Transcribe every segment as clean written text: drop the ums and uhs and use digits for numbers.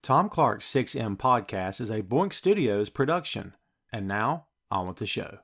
Tom Clark's 6M podcast is a Boink Studios production. And now, on with the show.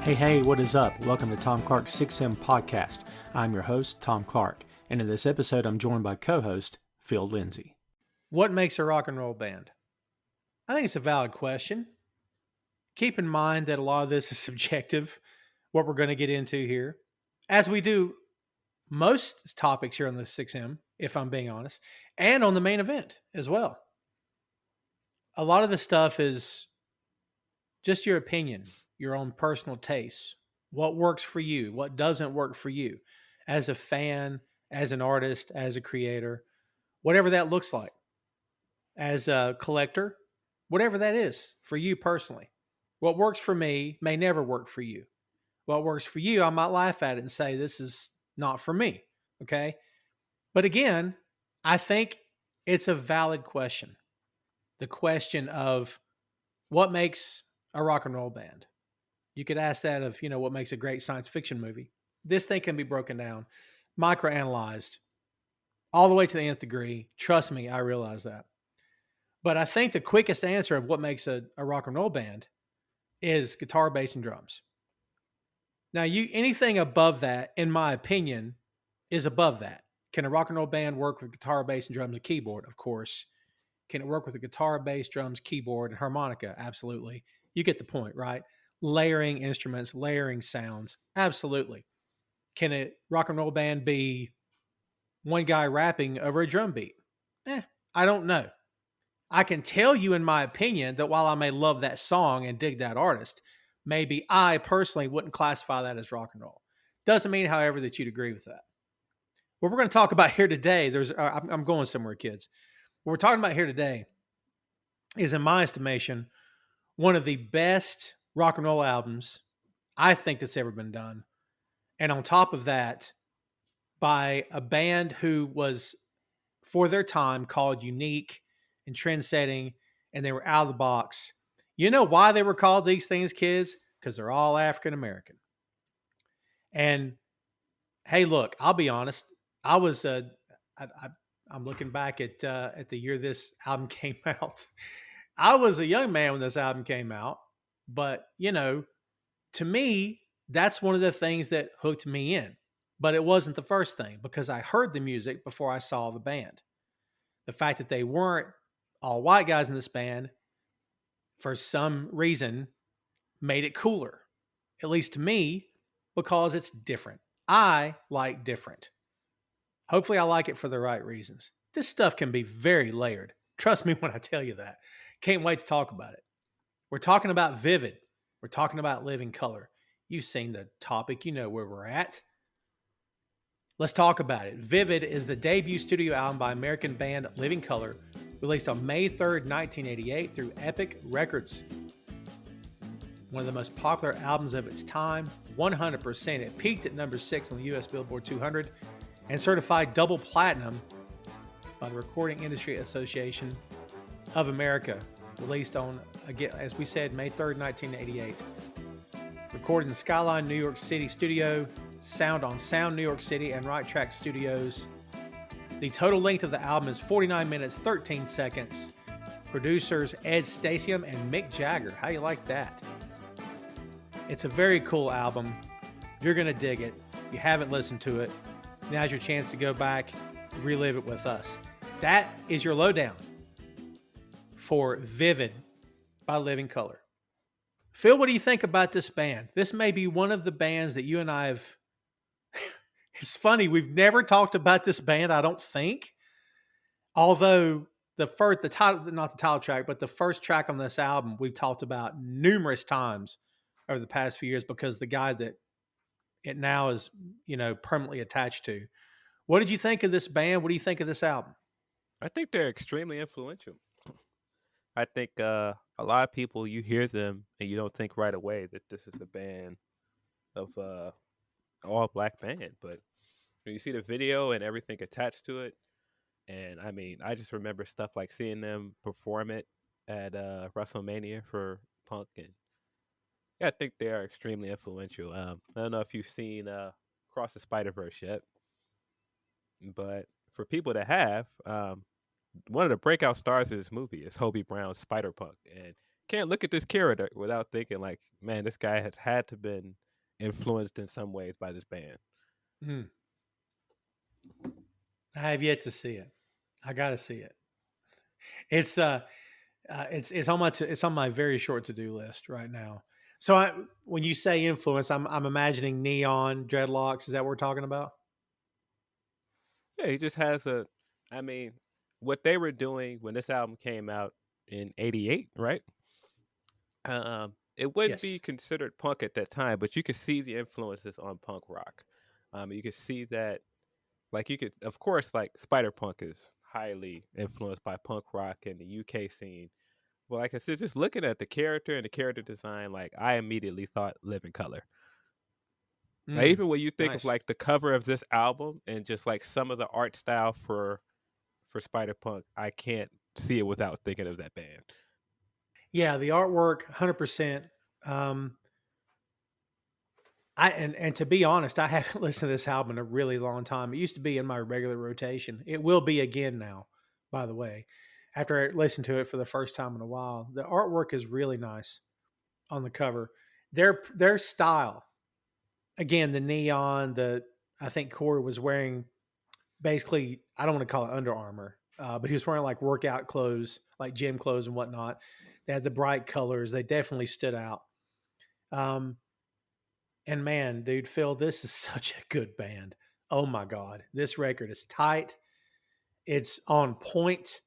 Hey, what is up? Welcome to Tom Clark's 6M podcast. I'm your host, Tom Clark, and in this episode, I'm joined by co-host Phil Lindsey. What makes a rock and roll band? I think it's a valid question. Keep in mind that a lot of this is subjective, what we're going to get into here, as we do most topics here on the 6M, if I'm being honest, and on the main event as well. A lot of the stuff is just your opinion, your own personal taste, what works for you, what doesn't work for you as a fan, as an artist, as a creator, whatever that looks like, as a collector, whatever that is for you personally. What works for me may never work for you. What works for you, I might laugh at it and say, this is not for me. Okay. But again, I think it's a valid question. The question of what makes a rock and roll band. You could ask that of, what makes a great science fiction movie. This thing can be broken down, microanalyzed, all the way to the nth degree. Trust me, I realize that. But I think the quickest answer of what makes a rock and roll band is guitar, bass, and drums. Now, anything above that, in my opinion, is above that. Can a rock and roll band work with guitar, bass, and drums and keyboard? Of course. Can it work with a guitar, bass, drums, keyboard, and harmonica? Absolutely. You get the point, right? Layering instruments, layering sounds. Absolutely. Can a rock and roll band be one guy rapping over a drum beat? I don't know. I can tell you in my opinion that while I may love that song and dig that artist, maybe I personally wouldn't classify that as rock and roll. Doesn't mean, however, that you'd agree with that. What we're going to talk about here today, I'm going somewhere, kids. What we're talking about here today is, in my estimation, one of the best rock and roll albums I think that's ever been done. And on top of that, by a band who was, for their time, called unique and trend-setting, and they were out of the box. You know why they were called these things, kids? Because they're all African-American. And hey, look, I'll be honest. I'm looking back at the year this album came out. I was a young man when this album came out, but to me, that's one of the things that hooked me in. But it wasn't the first thing, because I heard the music before I saw the band. The fact that they weren't all white guys in this band, for some reason, made it cooler. At least to me, because it's different. I like different. Hopefully I like it for the right reasons. This stuff can be very layered. Trust me when I tell you that. Can't wait to talk about it. We're talking about Vivid. We're talking about Living Color. You've seen the topic. You know where we're at. Let's talk about it. Vivid is the debut studio album by American band Living Color, released on May 3rd, 1988 through Epic Records. One of the most popular albums of its time, 100%. It peaked at number 6 on the U.S. Billboard 200 and certified double platinum by the Recording Industry Association of America. Released on, again, as we said, May 3rd, 1988. Recorded in Skyline, New York City studio, sound on Sound New York City and Right Track Studios. The total length of the album is 49 minutes, 13 seconds. Producers Ed Stasium and Mick Jagger. How you like that? It's a very cool album. You're going to dig it. If you haven't listened to it, now's your chance to go back, relive it with us. That is your lowdown for Vivid by Living Color. Phil, what do you think about this band? This may be one of the bands that you and I have... It's funny, we've never talked about this band, I don't think. Although the title track, but the first track on this album we've talked about numerous times over the past few years, because the guy that it now is, permanently attached to. What did you think of this band? What do you think of this album? I think they're extremely influential. I think a lot of people, you hear them and you don't think right away that this is a band of all black band, but When you see the video and everything attached to it, and I mean, I just remember stuff like seeing them perform it at WrestleMania for Punk, and yeah, I think they are extremely influential. I don't know if you've seen Cross the Spider Verse yet, but for people that have, one of the breakout stars of this movie is Hobie Brown's Spider Punk, and can't look at this character without thinking like, man, this guy has had to been influenced in some ways by this band. Hmm. I have yet to see it. I got to see it. It's it's on my very short to do list right now. So when you say influence, I'm imagining neon dreadlocks. Is that what we're talking about? Yeah, he just has a. I mean, what they were doing when this album came out in '88, right? It wouldn't be Yes. considered punk at that time, but you could see the influences on punk rock. You could see that, like, you could, of course, like Spider Punk is highly influenced by punk rock and the UK scene. Well, like I said, just looking at the character and the character design, like I immediately thought Living Color. Like, Mm, even when you think of nice. like the cover of this album and just like some of the art style for Spider Punk, I can't see it without thinking of that band. Yeah, the artwork, 100%. Um, and to be honest, I haven't listened to this album in a really long time. It used to be in my regular rotation. It will be again now, by the way. After I listened to it for the first time in a while, the artwork is really nice on the cover. Their style, again, the neon, the I think Corey was wearing basically, I don't want to call it Under Armour, but he was wearing like workout clothes, like gym clothes and whatnot. They had the bright colors. They definitely stood out. Um, and man, dude, Phil, this is such a good band. Oh my God. This record is tight. It's on point.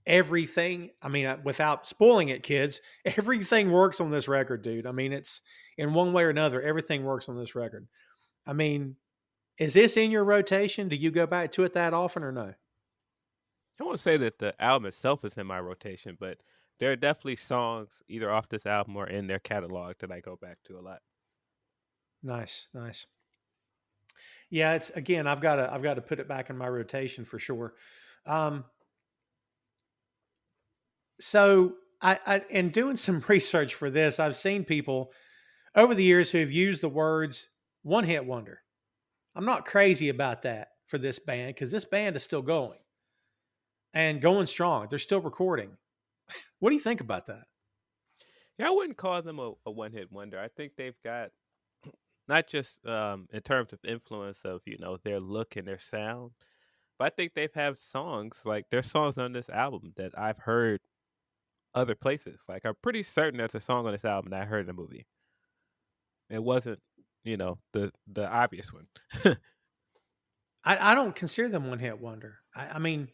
Everything, I mean, without spoiling it, kids, everything works on this record, dude. I mean, it's in one way or another, everything works on this record. I mean, is this in your rotation? Do you go back to it that often or no? I won't say that the album itself is in my rotation, but there are definitely songs either off this album or in their catalog that I go back to a lot. Nice, nice. Yeah, it's again, I've got to put it back in my rotation for sure. Um, so I in doing some research for this, I've seen people over the years who have used the words one hit wonder. I'm not crazy about that for this band because this band is still going and going strong. They're still recording. What do you think about that? Yeah, I wouldn't call them a one hit wonder. I think they've got not just in terms of influence of their look and their sound, but I think they've had songs like there's songs on this album that I've heard other places. Like I'm pretty certain there's a song on this album that I heard in a movie. It wasn't the obvious one. I don't consider them one hit wonder. I mean,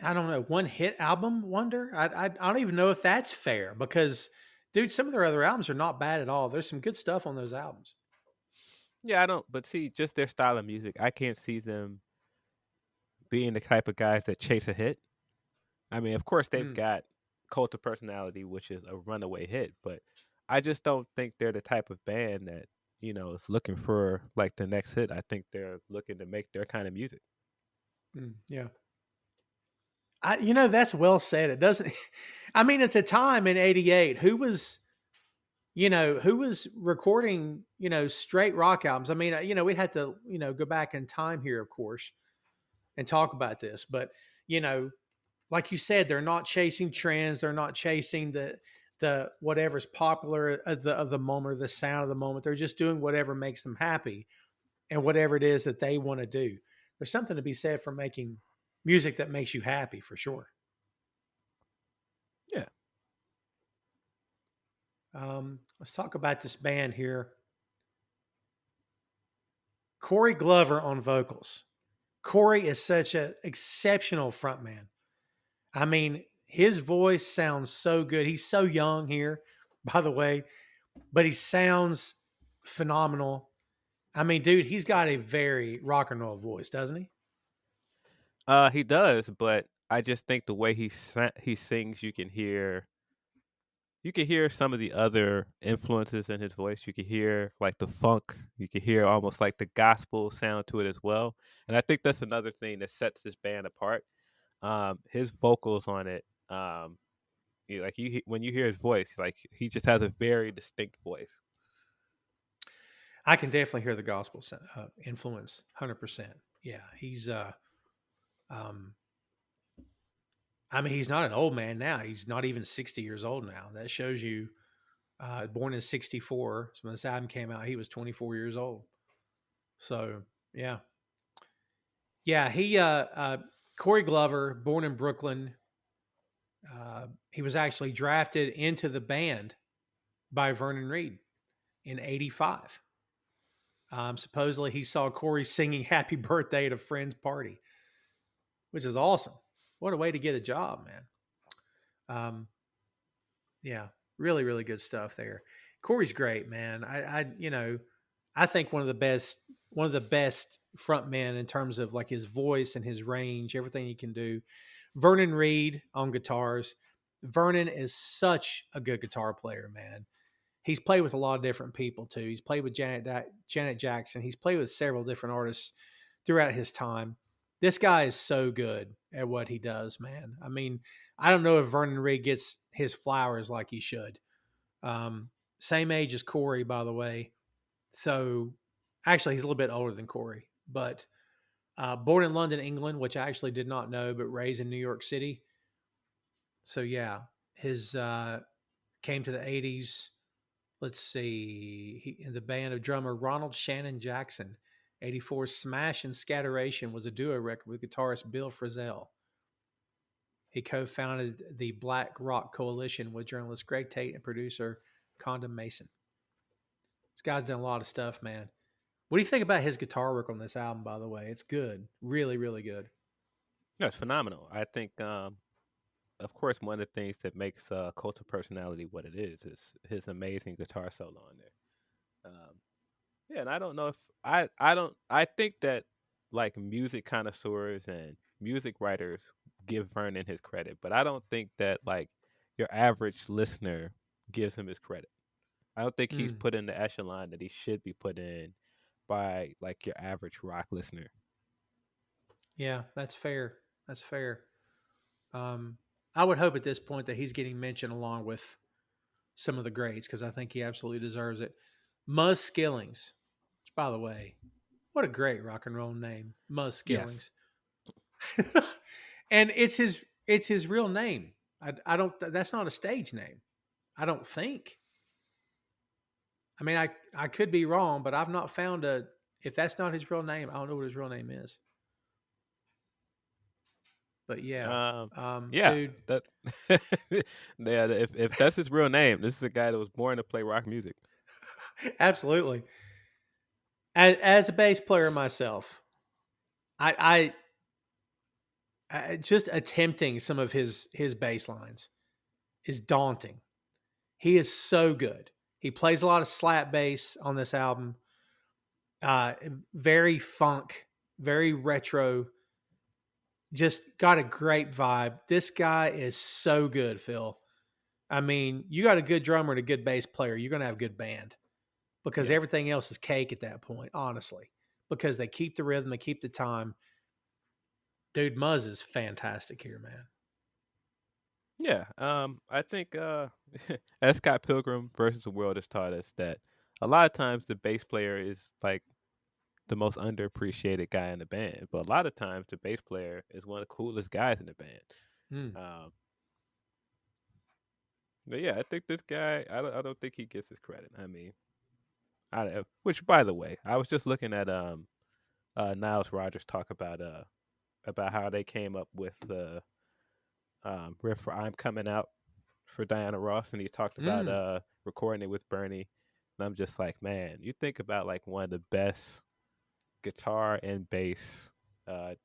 I don't know, one hit album wonder. I don't even know if that's fair because, dude, some of their other albums are not bad at all. There's some good stuff on those albums. Yeah, I don't. But see, just their style of music, I can't see them being the type of guys that chase a hit. I mean, of course, they've Mm, got Cult of Personality, which is a runaway hit, but I just don't think they're the type of band that is looking for like the next hit. I think they're looking to make their kind of music. yeah. That's well said. It doesn't. I mean, at the time in '88, who was recording, straight rock albums. I mean, we'd have to, go back in time here, of course, and talk about this. But you know, like you said, they're not chasing trends. They're not chasing the whatever's popular of the moment or the sound of the moment. They're just doing whatever makes them happy and whatever it is that they want to do. There's something to be said for making music that makes you happy, for sure. Yeah. Let's talk about this band here. Corey Glover on vocals. Corey is such an exceptional frontman. I mean, his voice sounds so good. He's so young here, by the way, but he sounds phenomenal. I mean, dude, he's got a very rock and roll voice, doesn't he? He does, but I just think the way he sings, you can hear you can hear some of the other influences in his voice. You can hear like the funk. You can hear almost like the gospel sound to it as well. And I think that's another thing that sets this band apart. His vocals on it, like when you hear his voice, like he just has a very distinct voice. I can definitely hear the gospel influence, 100%. Yeah, um, I mean, he's not an old man now. He's not even 60 years old now. That shows you, born in 64. So when this album came out, he was 24 years old. So, yeah. Yeah, Corey Glover, born in Brooklyn, he was actually drafted into the band by Vernon Reid in 85. Supposedly, he saw Corey singing Happy Birthday at a friend's party, which is awesome. What a way to get a job, man. Yeah, really, really good stuff there. Corey's great, man. I think one of the best front men in terms of like his voice and his range, everything he can do. Vernon Reid on guitars. Vernon is such a good guitar player, man. He's played with a lot of different people too. He's played with Janet Jackson. He's played with several different artists throughout his time. This guy is so good at what he does, man. I mean, I don't know if Vernon Reid gets his flowers like he should. Same age as Corey, by the way. So actually, he's a little bit older than Corey, but born in London, England, which I actually did not know, but raised in New York City. So yeah, his came to the 80s. Let's see. In the band of drummer Ronald Shannon Jackson. 84 Smash and Scatteration was a duo record with guitarist Bill Frisell. He co-founded the Black Rock Coalition with journalist Greg Tate and producer Condon Mason. This guy's done a lot of stuff, man. What do you think about his guitar work on this album, by the way? It's good. Really, really good. Yeah, it's phenomenal. I think, of course, one of the things that makes Cult of Personality what it is his amazing guitar solo on there. Yeah, and I don't know if I don't I think that like music connoisseurs and music writers give Vernon his credit, but I don't think that like your average listener gives him his credit. I don't think he's Mm. put in the echelon that he should be put in by like your average rock listener. Yeah, that's fair. That's fair. I would hope at this point that he's getting mentioned along with some of the greats because I think he absolutely deserves it. Muzz Skillings, which, by the way, what a great rock and roll name, Muzz Yes. Skillings. And it's his real name. I don't. That's not a stage name. I don't think. I mean, I could be wrong, but I've not found a. If that's not his real name, I don't know what his real name is. But yeah, Um, yeah, dude, that yeah. If that's his real name, this is a guy that was born to play rock music. absolutely. As a bass player myself, I, just attempting some of his bass lines is daunting. He is so good. He plays a lot of slap bass on this album. Uh, Very funk, very retro. Just got a great vibe. This guy is so good, Phil. I mean, you got a good drummer and a good bass player, you're going to have a good band because Yeah, everything else is cake at that point, honestly, because they keep the rhythm, they keep the time. Dude, Muzz is fantastic here, man. yeah. I think as Scott Pilgrim versus the World has taught us that a lot of times the bass player is like the most underappreciated guy in the band, but a lot of times the bass player is one of the coolest guys in the band. Mm. Um, but yeah, I think this guy, I don't think he gets his credit. I mean, which by the way, I was just looking at Niles Rogers talk about how they came up with the riff for "I'm Coming Out" for Diana Ross, and he talked about Mm. recording it with Bernie. And I'm just like, man, you think about like one of the best guitar and bass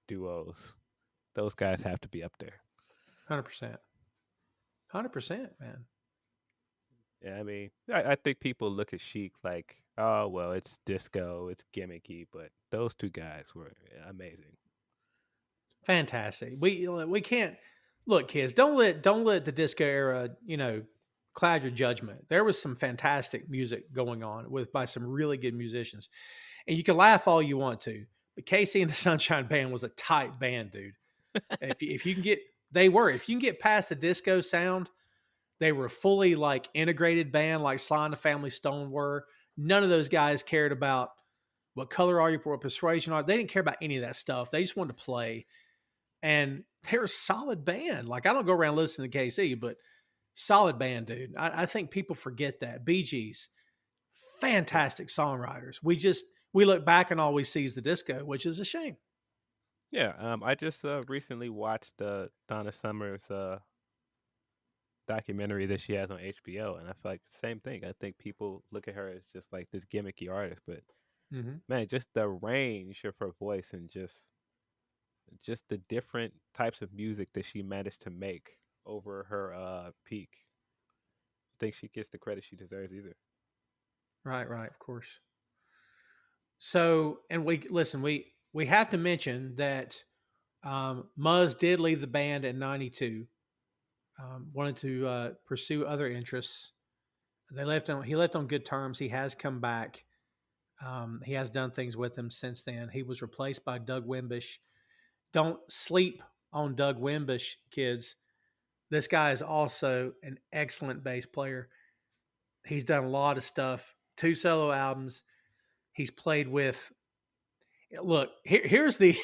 duos. Those guys have to be up there. 100%. 100%, man. Yeah, I mean, I think people look at Chic like, oh well, it's disco, it's gimmicky, but those two guys were amazing. Fantastic. We can't look, kids. Don't let the disco era, cloud your judgment. There was some fantastic music going on by some really good musicians, and you can laugh all you want to, but Casey and the Sunshine Band was a tight band, dude. If you can get, they were. If you can get past the disco sound, they were a fully like integrated band, like Sly and the Family Stone were. None of those guys cared about what color are you, what persuasion are. They didn't care about any of that stuff. They just wanted to play, and they're a solid band. Like I don't go around listening to KC, but solid band, dude. I think people forget that. Bee Gees, fantastic songwriters. We look back and all we see is the disco, which is a shame. Yeah, I just recently watched Donna Summer's documentary that she has on HBO, and I feel like the same thing. I think people look at her as just like this gimmicky artist, but Mm-hmm. man, just the range of her voice and just the different types of music that she managed to make over her peak. I think she gets the credit she deserves either. Right, of course. So, and we have to mention that Muzz did leave the band in '92. Wanted to pursue other interests. He left on good terms. He has come back. He has done things with them since then. He was replaced by Doug Wimbish. Don't sleep on Doug Wimbish, kids. This guy is also an excellent bass player. He's done a lot of stuff. 2 solo albums. He's played with. Look, here's the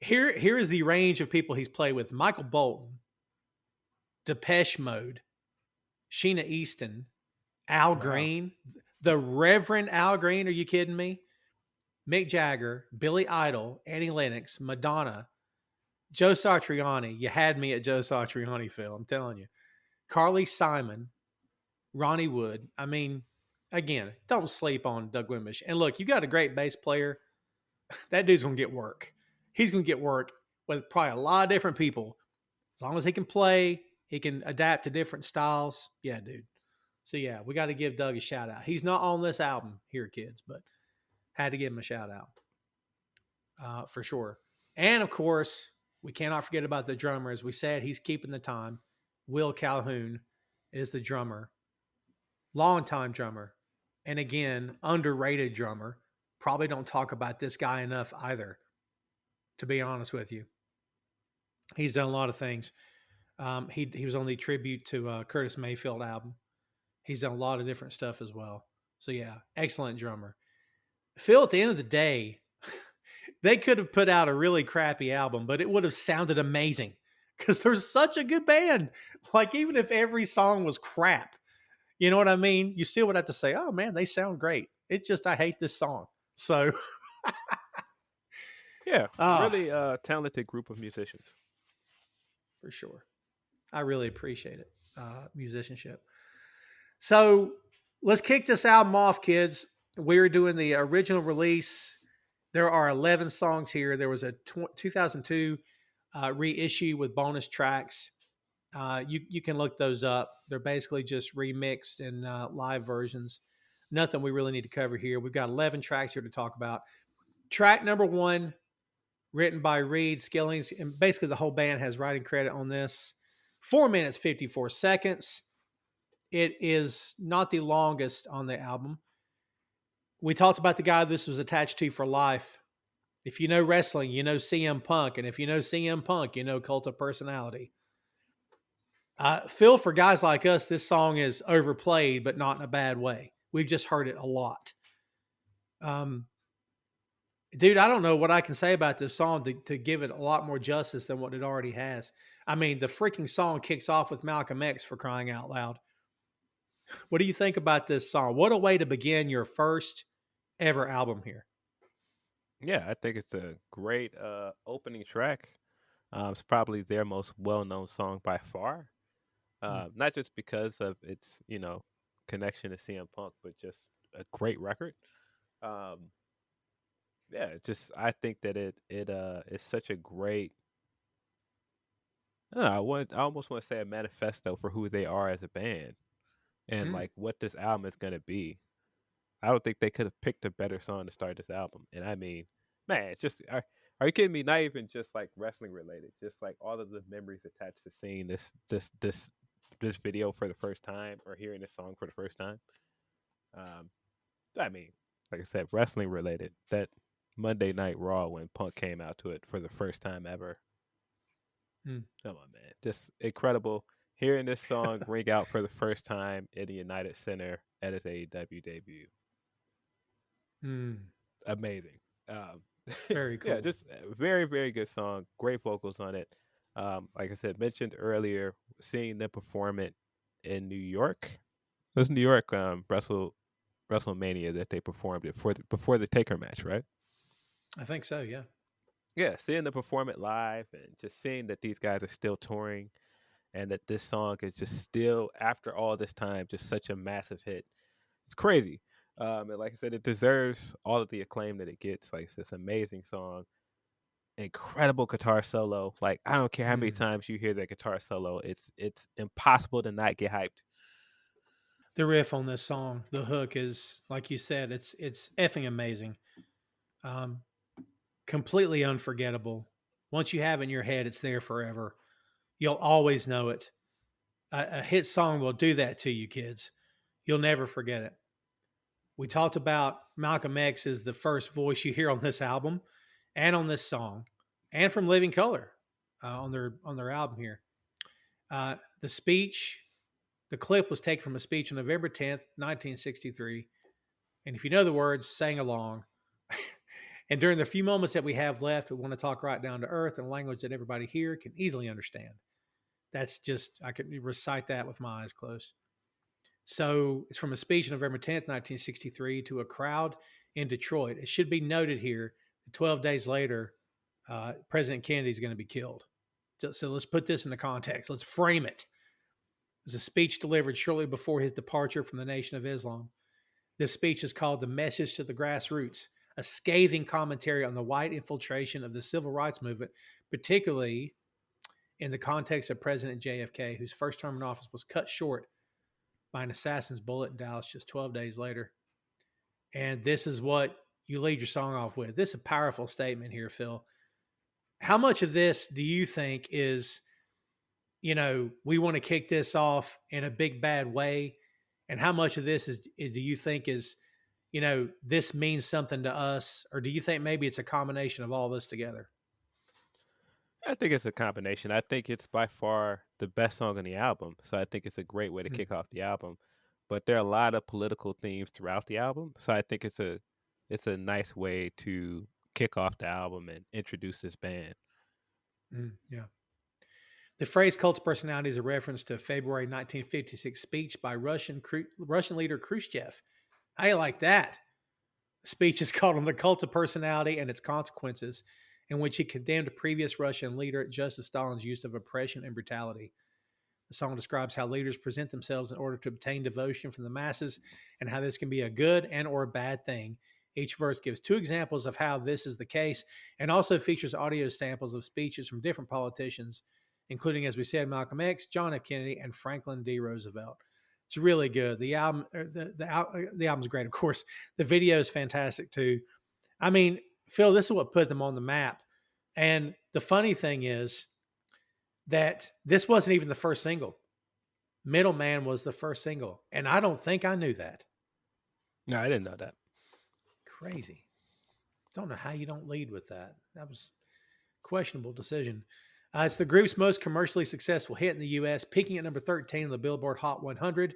here is the range of people he's played with: Michael Bolton, Depeche Mode, Sheena Easton, Al Wow. Green, the Reverend Al Green. Are you kidding me? Mick Jagger, Billy Idol, Annie Lennox, Madonna, Joe Satriani. You had me at Joe Satriani, Phil. I'm telling you. Carly Simon, Ronnie Wood. I mean, again, don't sleep on Doug Wimbish. And look, you got a great bass player. That dude's going to get work. He's going to get work with probably a lot of different people. As long as he can play, he can adapt to different styles. Yeah, dude. So, yeah, we got to give Doug a shout out. He's not on this album here, kids, but had to give him a shout out for sure. And, of course, we cannot forget about the drummer. As we said, he's keeping the time. Will Calhoun is the drummer. Longtime drummer. And, again, underrated drummer. Probably don't talk about this guy enough either, to be honest with you. He's done a lot of things. He was on the tribute to Curtis Mayfield album. He's done a lot of different stuff as well. So, yeah, excellent drummer. Phil, at the end of the day, they could have put out a really crappy album, but it would have sounded amazing because they're such a good band. Like, even if every song was crap, you know what I mean? You still would have to say, oh, man, they sound great. It's just I hate this song. So, yeah, really talented group of musicians. For sure. I really appreciate it, musicianship. So let's kick this album off, kids. We're doing the original release. There are 11 songs here. There was a 2002 reissue with bonus tracks. You can look those up. They're basically just remixed and live versions. Nothing we really need to cover here. We've got 11 tracks here to talk about. Track number 1, written by Reed Skillings, and basically the whole band has writing credit on this. 4 minutes, 54 seconds. It is not the longest on the album. We talked about the guy this was attached to for life. If you know wrestling, you know CM Punk. And if you know CM Punk, you know Cult of Personality. Phil, for guys like us, this song is overplayed, but not in a bad way. We've just heard it a lot. Dude, I don't know what I can say about this song to give it a lot more justice than what it already has. I mean, the freaking song kicks off with Malcolm X, for crying out loud. What do you think about this song? What a way to begin your first ever album here. Yeah, I think it's a great opening track. It's probably their most well-known song by far. Not just because of its, connection to CM Punk, but just a great record. Yeah, just I think that it is such a great. I don't know, I almost want to say a manifesto for who they are as a band, and like what this album is gonna be. I don't think they could have picked a better song to start this album. And I mean, man, it's just are you kidding me? Not even just like wrestling related, just like all of the memories attached to seeing this this video for the first time or hearing this song for the first time. Um, I mean, like I said, wrestling related. That Monday Night Raw when Punk came out to it for the first time ever. Mm. Come on, man, just incredible. Hearing this song ring out for the first time in the United Center at his AEW debut. Mm. Amazing. Um, Very cool. yeah, just a very, very good song. Great vocals on it. Like I said, mentioned earlier, seeing them perform it in New York. It was New York WrestleMania that they performed it before the Taker match, right? I think so, yeah. Yeah, seeing them perform it live and just seeing that these guys are still touring and that this song is just still, after all this time, just such a massive hit. It's crazy. And like I said, it deserves all of the acclaim that it gets. Like, it's this amazing song, incredible guitar solo. Like, I don't care how many Mm. times you hear that guitar solo, it's impossible to not get hyped. The riff on this song, the hook is, like you said, it's effing amazing. Um, Completely unforgettable. Once you have it in your head, it's there forever. You'll always know it. A hit song will do that to you, kids. You'll never forget it. We talked about Malcolm X as the first voice you hear on this album and on this song, and from Living Color on their album here. The speech, the clip was taken from a speech on November 10th, 1963. And if you know the words, sang along. And during the few moments that we have left, we want to talk right down to earth in a language that everybody here can easily understand. That's just, I could recite that with my eyes closed. So it's from a speech on November 10th, 1963, to a crowd in Detroit. It should be noted here that 12 days later, President Kennedy is going to be killed. So let's put this into context. Let's frame it. It was a speech delivered shortly before his departure from the Nation of Islam. This speech is called The Message to the Grassroots, a scathing commentary on the white infiltration of the civil rights movement, particularly in the context of President JFK, whose first term in office was cut short by an assassin's bullet in Dallas just 12 days later. And this is what you lead your song off with. This is a powerful statement here, Phil. How much of this do you think is, we want to kick this off in a big bad way? And how much of this do you think is, this means something to us? Or do you think maybe it's a combination of all this together? I think it's a combination. I think it's by far the best song on the album. So I think it's a great way to kick off the album. But there are a lot of political themes throughout the album. So I think it's a nice way to kick off the album and introduce this band. Yeah. The phrase cult of personality is a reference to a February 1956 speech by Russian leader Khrushchev. How do you like that? The speech is called On the Cult of Personality and Its Consequences, in which he condemned a previous Russian leader, Joseph Stalin's use of oppression and brutality. The song describes how leaders present themselves in order to obtain devotion from the masses and how this can be a good and or a bad thing. Each verse gives two examples of how this is the case and also features audio samples of speeches from different politicians, including, as we said, Malcolm X, John F. Kennedy, and Franklin D. Roosevelt. It's really good. The album, the album's great, of course. The video is fantastic too. I mean, Phil, this is what put them on the map. And the funny thing is that this wasn't even the first single. Middleman was the first single, and I don't think I knew that. No, I didn't know that. Crazy. Don't know how you don't lead with that. That was a questionable decision. It's the group's most commercially successful hit in the U.S., peaking at number 13 on the Billboard Hot 100.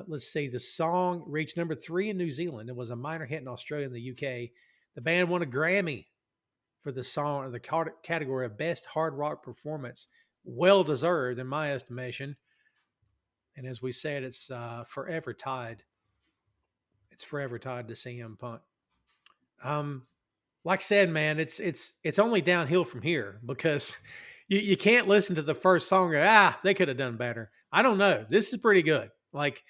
Let's see. The song reached number 3 in New Zealand. It was a minor hit in Australia and the UK. The band won a Grammy for the song in the category of Best Hard Rock Performance. Well deserved, in my estimation. And as we said, it's forever tied. It's forever tied to CM Punk. Like I said, man, it's only downhill from here because you can't listen to the first song and go, they could have done better. I don't know. This is pretty good. Like,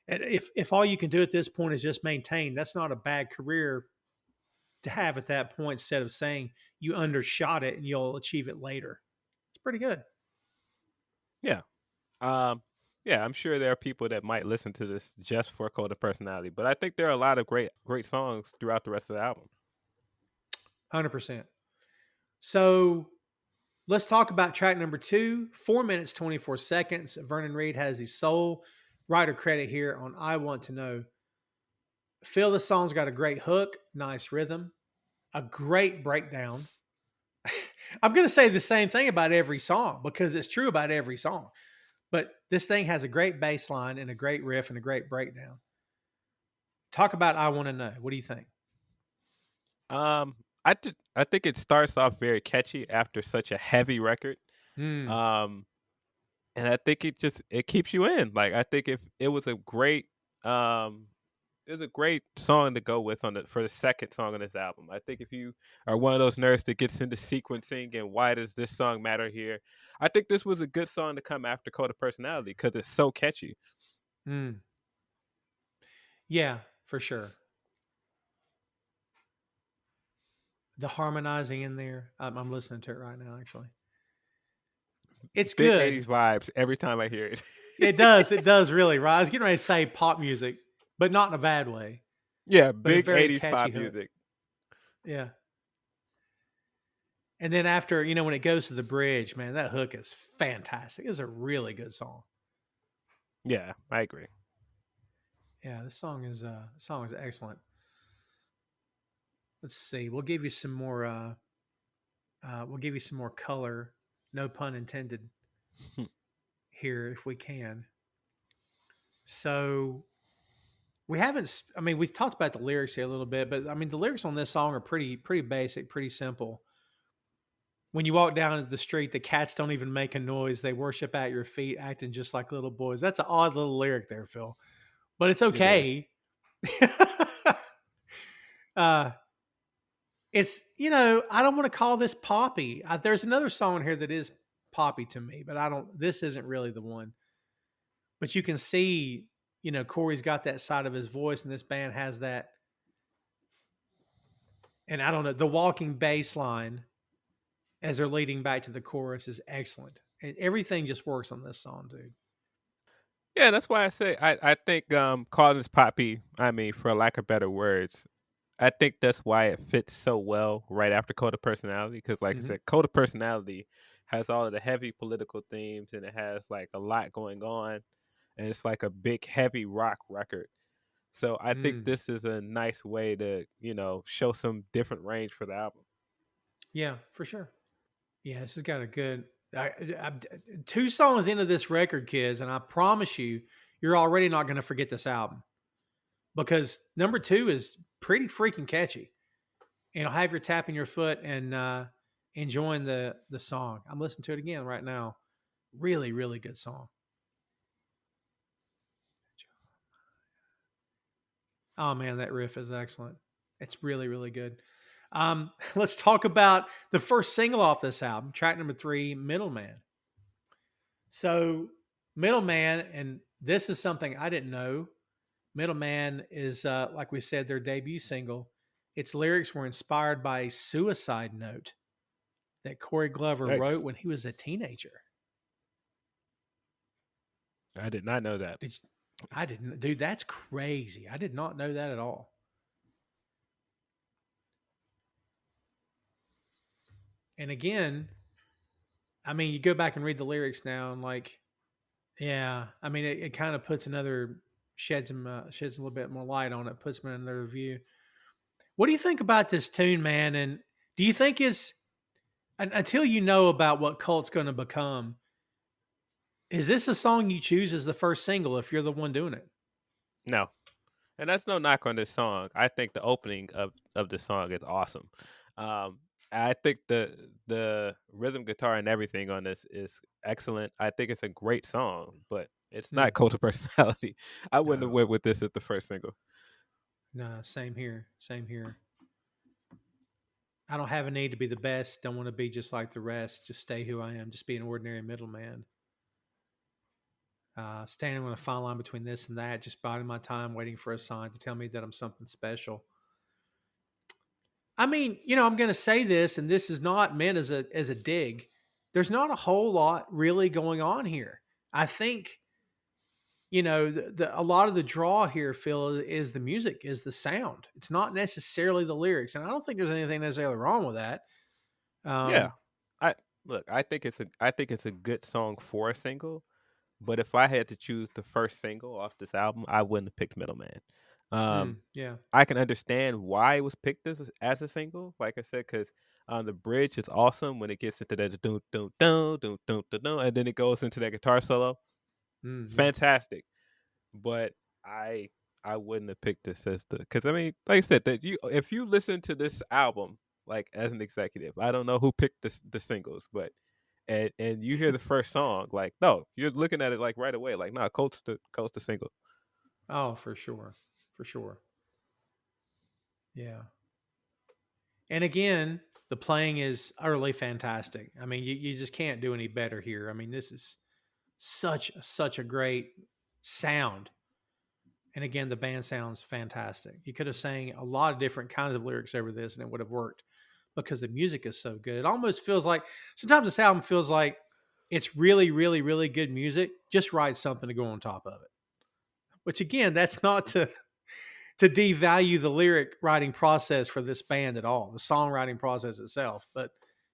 if all you can do at this point is just maintain, that's not a bad career to have at that point, instead of saying you undershot it and you'll achieve it later. It's pretty good. Yeah. Yeah, I'm sure there are people that might listen to this just for Cult of Personality, but I think there are a lot of great songs throughout the rest of the album. 100%. So Let's talk about track number 2, 4 minutes, 24 seconds. Vernon Reid has the sole writer credit here on I Want to Know. Phil, the song's got a great hook, nice rhythm, a great breakdown. I'm going to say the same thing about every song because it's true about every song. But this thing has a great bass line and a great riff and a great breakdown. Talk about I Want to Know. What do you think? Um, I think it starts off very catchy after such a heavy record. Hmm. Um, and I think it keeps you in. Like I think if it was a great um it was a great song to go with for the second song on this album. I think if you are one of those nerds that gets into sequencing and why does this song matter here, I think this was a good song to come after Code of Personality because it's so catchy. Hmm. Yeah, for sure. The harmonizing in there. I'm listening to it right now, actually. It's Big good. 80s vibes every time I hear it. It does. It does really, right? I was getting ready to say pop music, but not in a bad way, Yeah, but a big very 80s catchy pop hook. music. Yeah. And then after, when it goes to the bridge, man, that hook is fantastic. It's a really good song. Yeah, I agree. Yeah, this song is excellent. Let's see. We'll give you some more color, no pun intended, here if we can. So we haven't. I mean, we've talked about the lyrics here a little bit, but I mean, the lyrics on this song are pretty basic, pretty simple. When you walk down the street, the cats don't even make a noise. They worship at your feet, acting just like little boys. That's an odd little lyric there, Phil, but it's It is. okay. uh, it's I don't want to call this poppy. There's another song here that is poppy to me, but I don't. This isn't really the one. But you can see, Corey's got that side of his voice, and this band has that. And I don't know, the walking bass line as they're leading back to the chorus is excellent. And everything just works on this song, dude. Yeah, that's why I say I think calling this poppy, I mean, for lack of better words, I think that's why it fits so well right after Code of Personality. Because, like I Mm-hmm. said, Code of Personality has all of the heavy political themes and it has like a lot going on, and it's like a big heavy rock record. So I think Mm. this is a nice way to show some different range for the album. Yeah, for sure. Yeah, this has got a good. I, 2 songs into this record, kids, and I promise you, you're already not going to forget this album because number 2 is pretty freaking catchy. And it'll have your tapping your foot and enjoying the song. I'm listening to it again right now. Really, really good song. Oh man, that riff is excellent. It's really, really good. Let's talk about the first single off this album, track number 3, Middleman. So, Middleman, and this is something I didn't know. Middleman is, like we said, their debut single. Its lyrics were inspired by a suicide note that Corey Glover Thanks. wrote when he was a teenager. I did not know that. I didn't, dude. That's crazy. I did not know that at all. And again, I mean, you go back and read the lyrics now, and like, yeah, I mean, it kind of puts another sheds a little bit more light on it, puts them in another view. What do you think about this tune, man? And do you think until you know about what Cult's going to become, is this a song you choose as the first single if you're the one doing it? No, and that's no knock on this song. I think the opening of the song is awesome. Um, I think the rhythm guitar and everything on this is excellent. I think it's a great song, but it's Hmm. not Cult of Personality. I wouldn't have No, went with this as the first single. no, same here. Same here. I don't have a need to be the best. Don't want to be just like the rest. Just stay who I am. Just be an ordinary middleman. Standing on a fine line between this and that, just biding my time, waiting for a sign to tell me that I'm something special. I mean, I'm going to say this, and this is not meant as a dig. There's not a whole lot really going on here. I think, a lot of the draw here, Phil, is the music, is the sound. It's not necessarily the lyrics, and I don't think there's anything necessarily wrong with that. Yeah, Um, I Look, I think it's a good song for a single. But if I had to choose the first single off this album, I wouldn't have picked Middleman. Um, Yeah. I can understand why it was picked as a single, like I said, because the bridge is awesome when it gets into that doom doom doom doom doom doom, and then it goes into that guitar solo. Yeah. Fantastic. But I I wouldn't have picked this as the because I mean, like I said, that you if you listen to this album like as an executive, I don't know who picked the singles, but and you hear the first song, like no, you're looking at it like right away, like nah, Colt's the single. Oh, for sure. For sure. Yeah. And again, the playing is utterly fantastic. I mean, you just can't do any better here. I mean, this is such a great sound. And again, the band sounds fantastic. You could have sang a lot of different kinds of lyrics over this and it would have worked because the music is so good. It almost feels like sometimes this album feels like it's really, really, really good music. Just write something to go on top of it. Which again, that's not to devalue the lyric writing process for this band at all, the songwriting process itself. But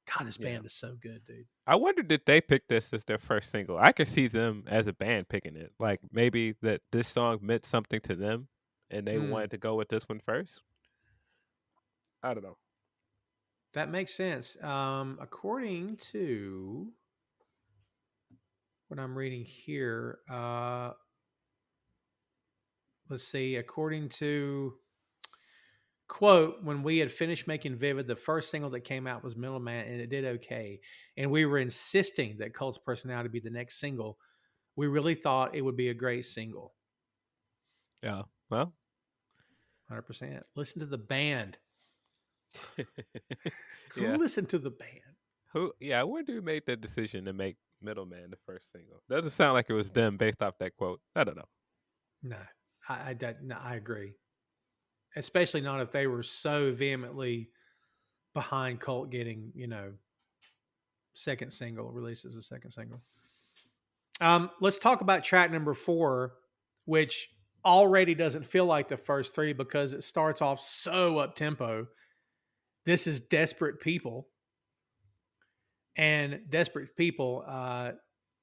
God, this Yeah. band is so good, dude. I wonder did they pick this as their first single? I could see them as a band picking it. Like maybe that this song meant something to them and they Hmm. wanted to go with this one first. I don't know. That makes sense. According to what I'm reading here, let's see. According to quote, when we had finished making Vivid, the first single that came out was Middleman, and it did okay. And we were insisting that Cult's Personality be the next single. We really thought it would be a great single. Yeah. Well, 100%. Listen to the band. Who yeah. listened to the band? Who? Yeah. Where do you make the decision to make Middleman the first single? Doesn't sound like it was them based off that quote. I don't know. No, no, I agree. Especially not if they were so vehemently behind Cult getting, second single releases a second single. Let's talk about track number 4, which already doesn't feel like the first 3 because it starts off so up tempo. This is Desperate People. And Desperate People,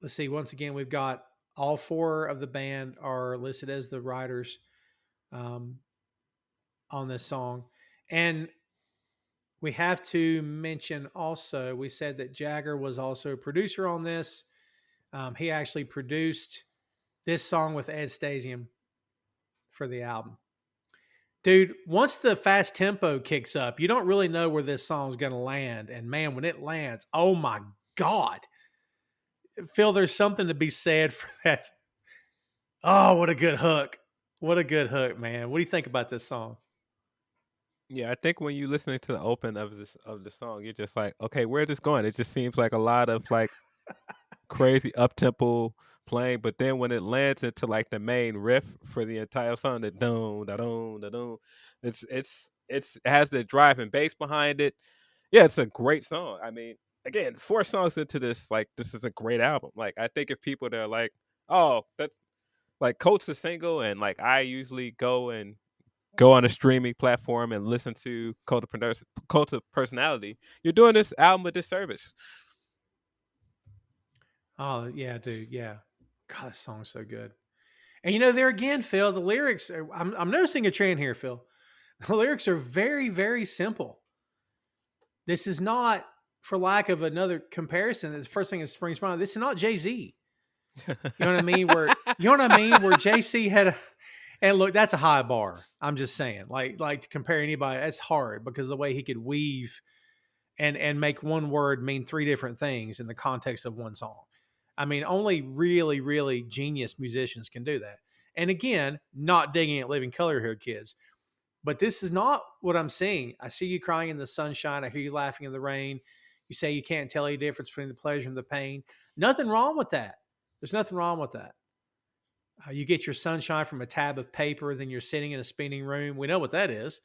let's see, once again, we've got all 4 of the band are listed as the writers um, on this song. And we have to mention also, we said that Jagger was also a producer on this. He actually produced this song with Ed Stasium for the album. Dude, once the fast tempo kicks up, you don't really know where this song's going to land. And man, when it lands, oh my God. Phil, there's something to be said for that. Oh, what a good hook. What a good hook, man. What do you think about this song? Yeah, I think when you listening to the open of the song, you're just like, okay, where's this going? It just seems like a lot of like crazy up tempo playing, but then when it lands into like the main riff for the entire song, the doom da doom da doom, it has the drive and bass behind it. Yeah, it's a great song. I mean, again, 4 songs into this, like this is a great album. Like I think if people that are like, oh, that's like Coach the single, and like I usually go on a streaming platform and listen to Cult of Personality, you're doing this album a disservice. Oh, yeah, dude. Yeah. God, this song's so good. And there again, Phil, the lyrics, I'm noticing a trend here, Phil. The lyrics are very, very simple. This is not, for lack of another comparison, the first thing that springs to mind. This is not Jay Z. You know what I mean? Where JC had and look, that's a high bar. I'm just saying, like to compare anybody, that's hard because of the way he could weave and make one word mean 3 different things in the context of one song. I mean, only really, really genius musicians can do that. And again, not digging at Living Color here, kids. But this is not what I'm seeing. I see you crying in the sunshine. I hear you laughing in the rain. You say you can't tell any difference between the pleasure and the pain. Nothing wrong with that. There's nothing wrong with that. You get your sunshine from a tab of paper, then you're sitting in a spinning room. We know what that is.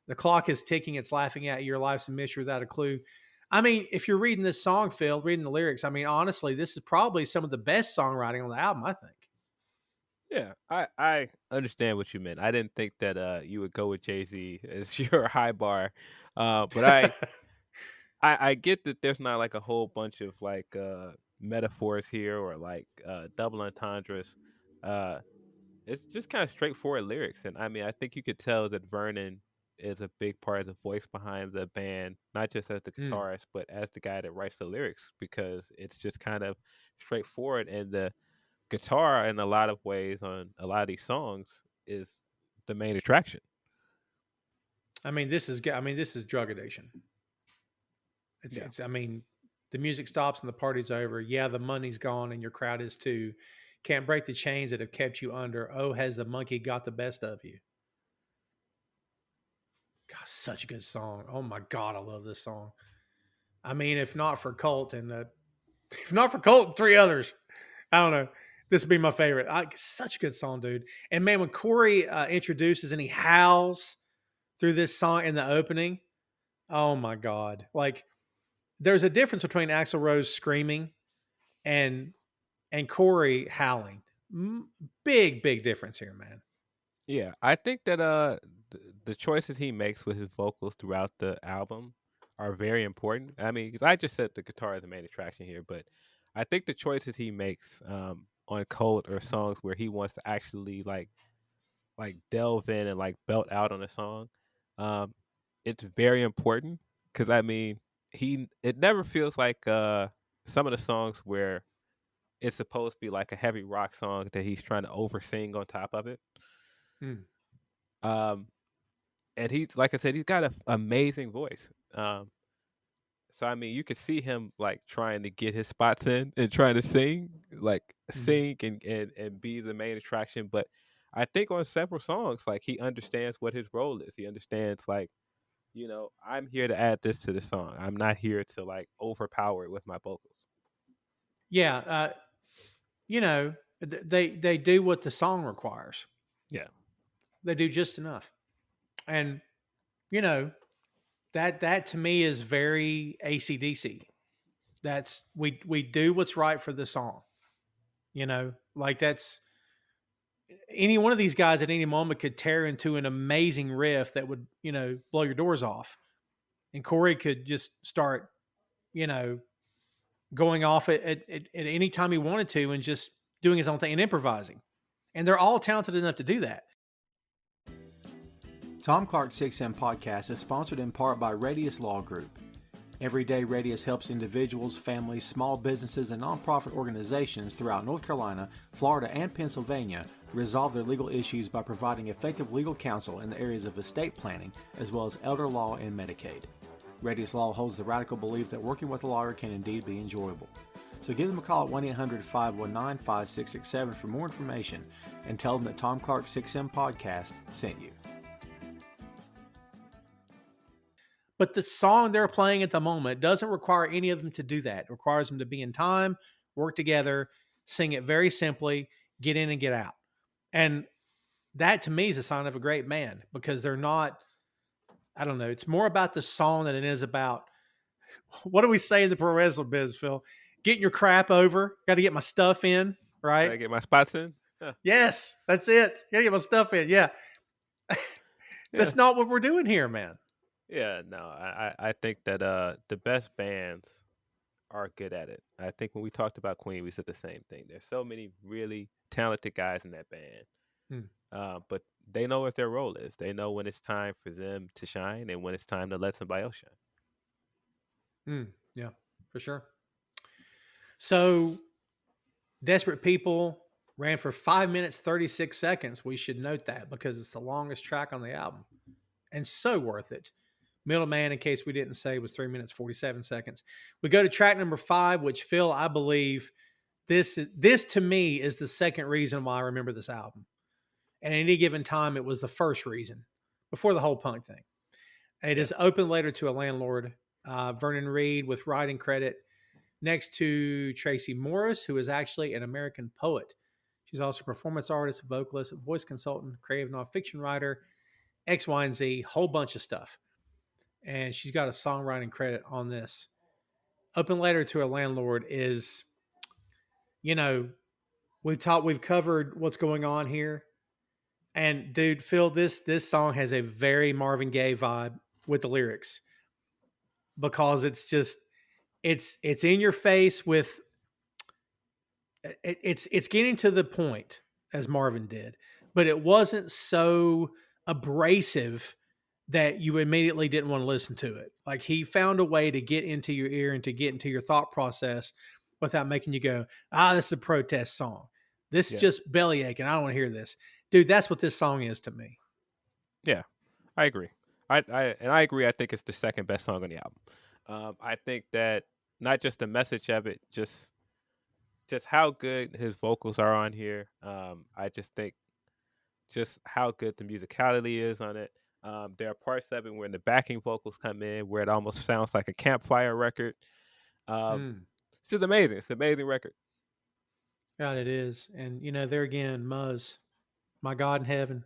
The clock is ticking. It's laughing at you. Your life's a mystery without a clue. I mean, if you're reading this song, Phil, reading the lyrics, I mean, honestly, this is probably some of the best songwriting on the album, I think. Yeah, I understand what you meant. I didn't think that you would go with Jay Z as your high bar, but I get that there's not like a whole bunch of like metaphors here or like double entendres. Uh, it's just kind of straightforward lyrics, and I mean, I think you could tell that Vernon is a big part of the voice behind the band, not just as the Mm. guitarist, but as the guy that writes the lyrics, because it's just kind of straightforward, and the guitar, in a lot of ways, on a lot of these songs, is the main attraction. I mean, this is drug addiction. Yeah. I mean, the music stops and the party's over. Yeah, the money's gone and your crowd is too. Can't break the chains that have kept you under. Oh, has the monkey got the best of you? God, such a good song. Oh my God, I love this song. I mean, if not for Colt and if not for Colt and three others, I don't know. This would be my favorite. Such a good song, dude. And man, when Corey introduces and he howls through this song in the opening, oh my God! Like, there's a difference between Axl Rose screaming and Corey howling. Big difference here, man. Yeah, I think that the choices he makes with his vocals throughout the album are very important. I mean, 'cause I just said the guitar is the main attraction here, but I think the choices he makes on Cold are songs where he wants to actually like delve in and like belt out on a song. Um, it's very important because I mean, it never feels like some of the songs where it's supposed to be like a heavy rock song that he's trying to over sing on top of it. Mm. Um, and he's like I said, he's got an amazing voice. So I mean, you could see him like trying to get his spots in and trying to sing, like Mhm. sing and be the main attraction. But I think on several songs, like he understands what his role is. He understands like, I'm here to add this to the song. I'm not here to like overpower it with my vocals. Yeah, they do what the song requires. Yeah. They do just enough, and you know that to me is very ACDC. That's we do what's right for the song. Like that's any one of these guys at any moment could tear into an amazing riff that would blow your doors off, and Corey could just start you know going off at any time he wanted to and just doing his own thing and improvising. And they're all talented enough to do that. Tom Clark 6M Podcast is sponsored in part by Radius Law Group. Every day, Radius helps individuals, families, small businesses, and nonprofit organizations throughout North Carolina, Florida, and Pennsylvania resolve their legal issues by providing effective legal counsel in the areas of estate planning, as well as elder law and Medicaid. Radius Law holds the radical belief that working with a lawyer can indeed be enjoyable. So give them a call at 1-800-519-5667 for more information and tell them that Tom Clark 6M Podcast sent you. But the song they're playing at the moment doesn't require any of them to do that. It requires them to be in time, work together, sing it very simply, get in and get out. And that to me is a sign of a great band because they're not, I don't know, it's more about the song than it is about, what do we say in the pro wrestling biz, Phil? Getting your crap over. Got to get my stuff in, right? Gotta get my spots in. Yeah. Yes, that's it. Got to get my stuff in. Yeah. Yeah. That's not what we're doing here, man. Yeah, no, I think that the best bands are good at it. I think when we talked about Queen, we said the same thing. There's so many really talented guys in that band, but they know what their role is. They know when it's time for them to shine and when it's time to let somebody else shine. Yeah, for sure. So, Desperate People ran for 5 minutes, 36 seconds. We should note that because it's the longest track on the album and so worth it. Middleman, in case we didn't say, was 3 minutes, 47 seconds. We go to track number 5, which, Phil, I believe this to me is the second reason why I remember this album. And at any given time, it was the first reason before the whole punk thing. It is Open Letter to a Landlord, Vernon Reid with writing credit next to Tracy Morris, who is actually an American poet. She's also a performance artist, vocalist, voice consultant, creative nonfiction writer, X, Y, and Z, whole bunch of stuff. And she's got a songwriting credit on this. Open Letter to a Landlord is, we've covered what's going on here. And dude, Phil, this song has a very Marvin Gaye vibe with the lyrics. because it's just it's in your face with it's getting to the point as Marvin did, but it wasn't so abrasive that you immediately didn't want to listen to it. Like he found a way to get into your ear and to get into your thought process without making you go, this is a protest song. This is Yeah. just belly aching. I don't want to hear this. Dude, that's what this song is to me. Yeah, I agree. I agree. I think it's the second best song on the album. I think that not just the message of it, just how good his vocals are on here. I just think just how good the musicality is on it. There are parts of it where the backing vocals come in where it almost sounds like a campfire record. It's just amazing. It's an amazing record. God, it is. And, there again, Muzz, my God in heaven.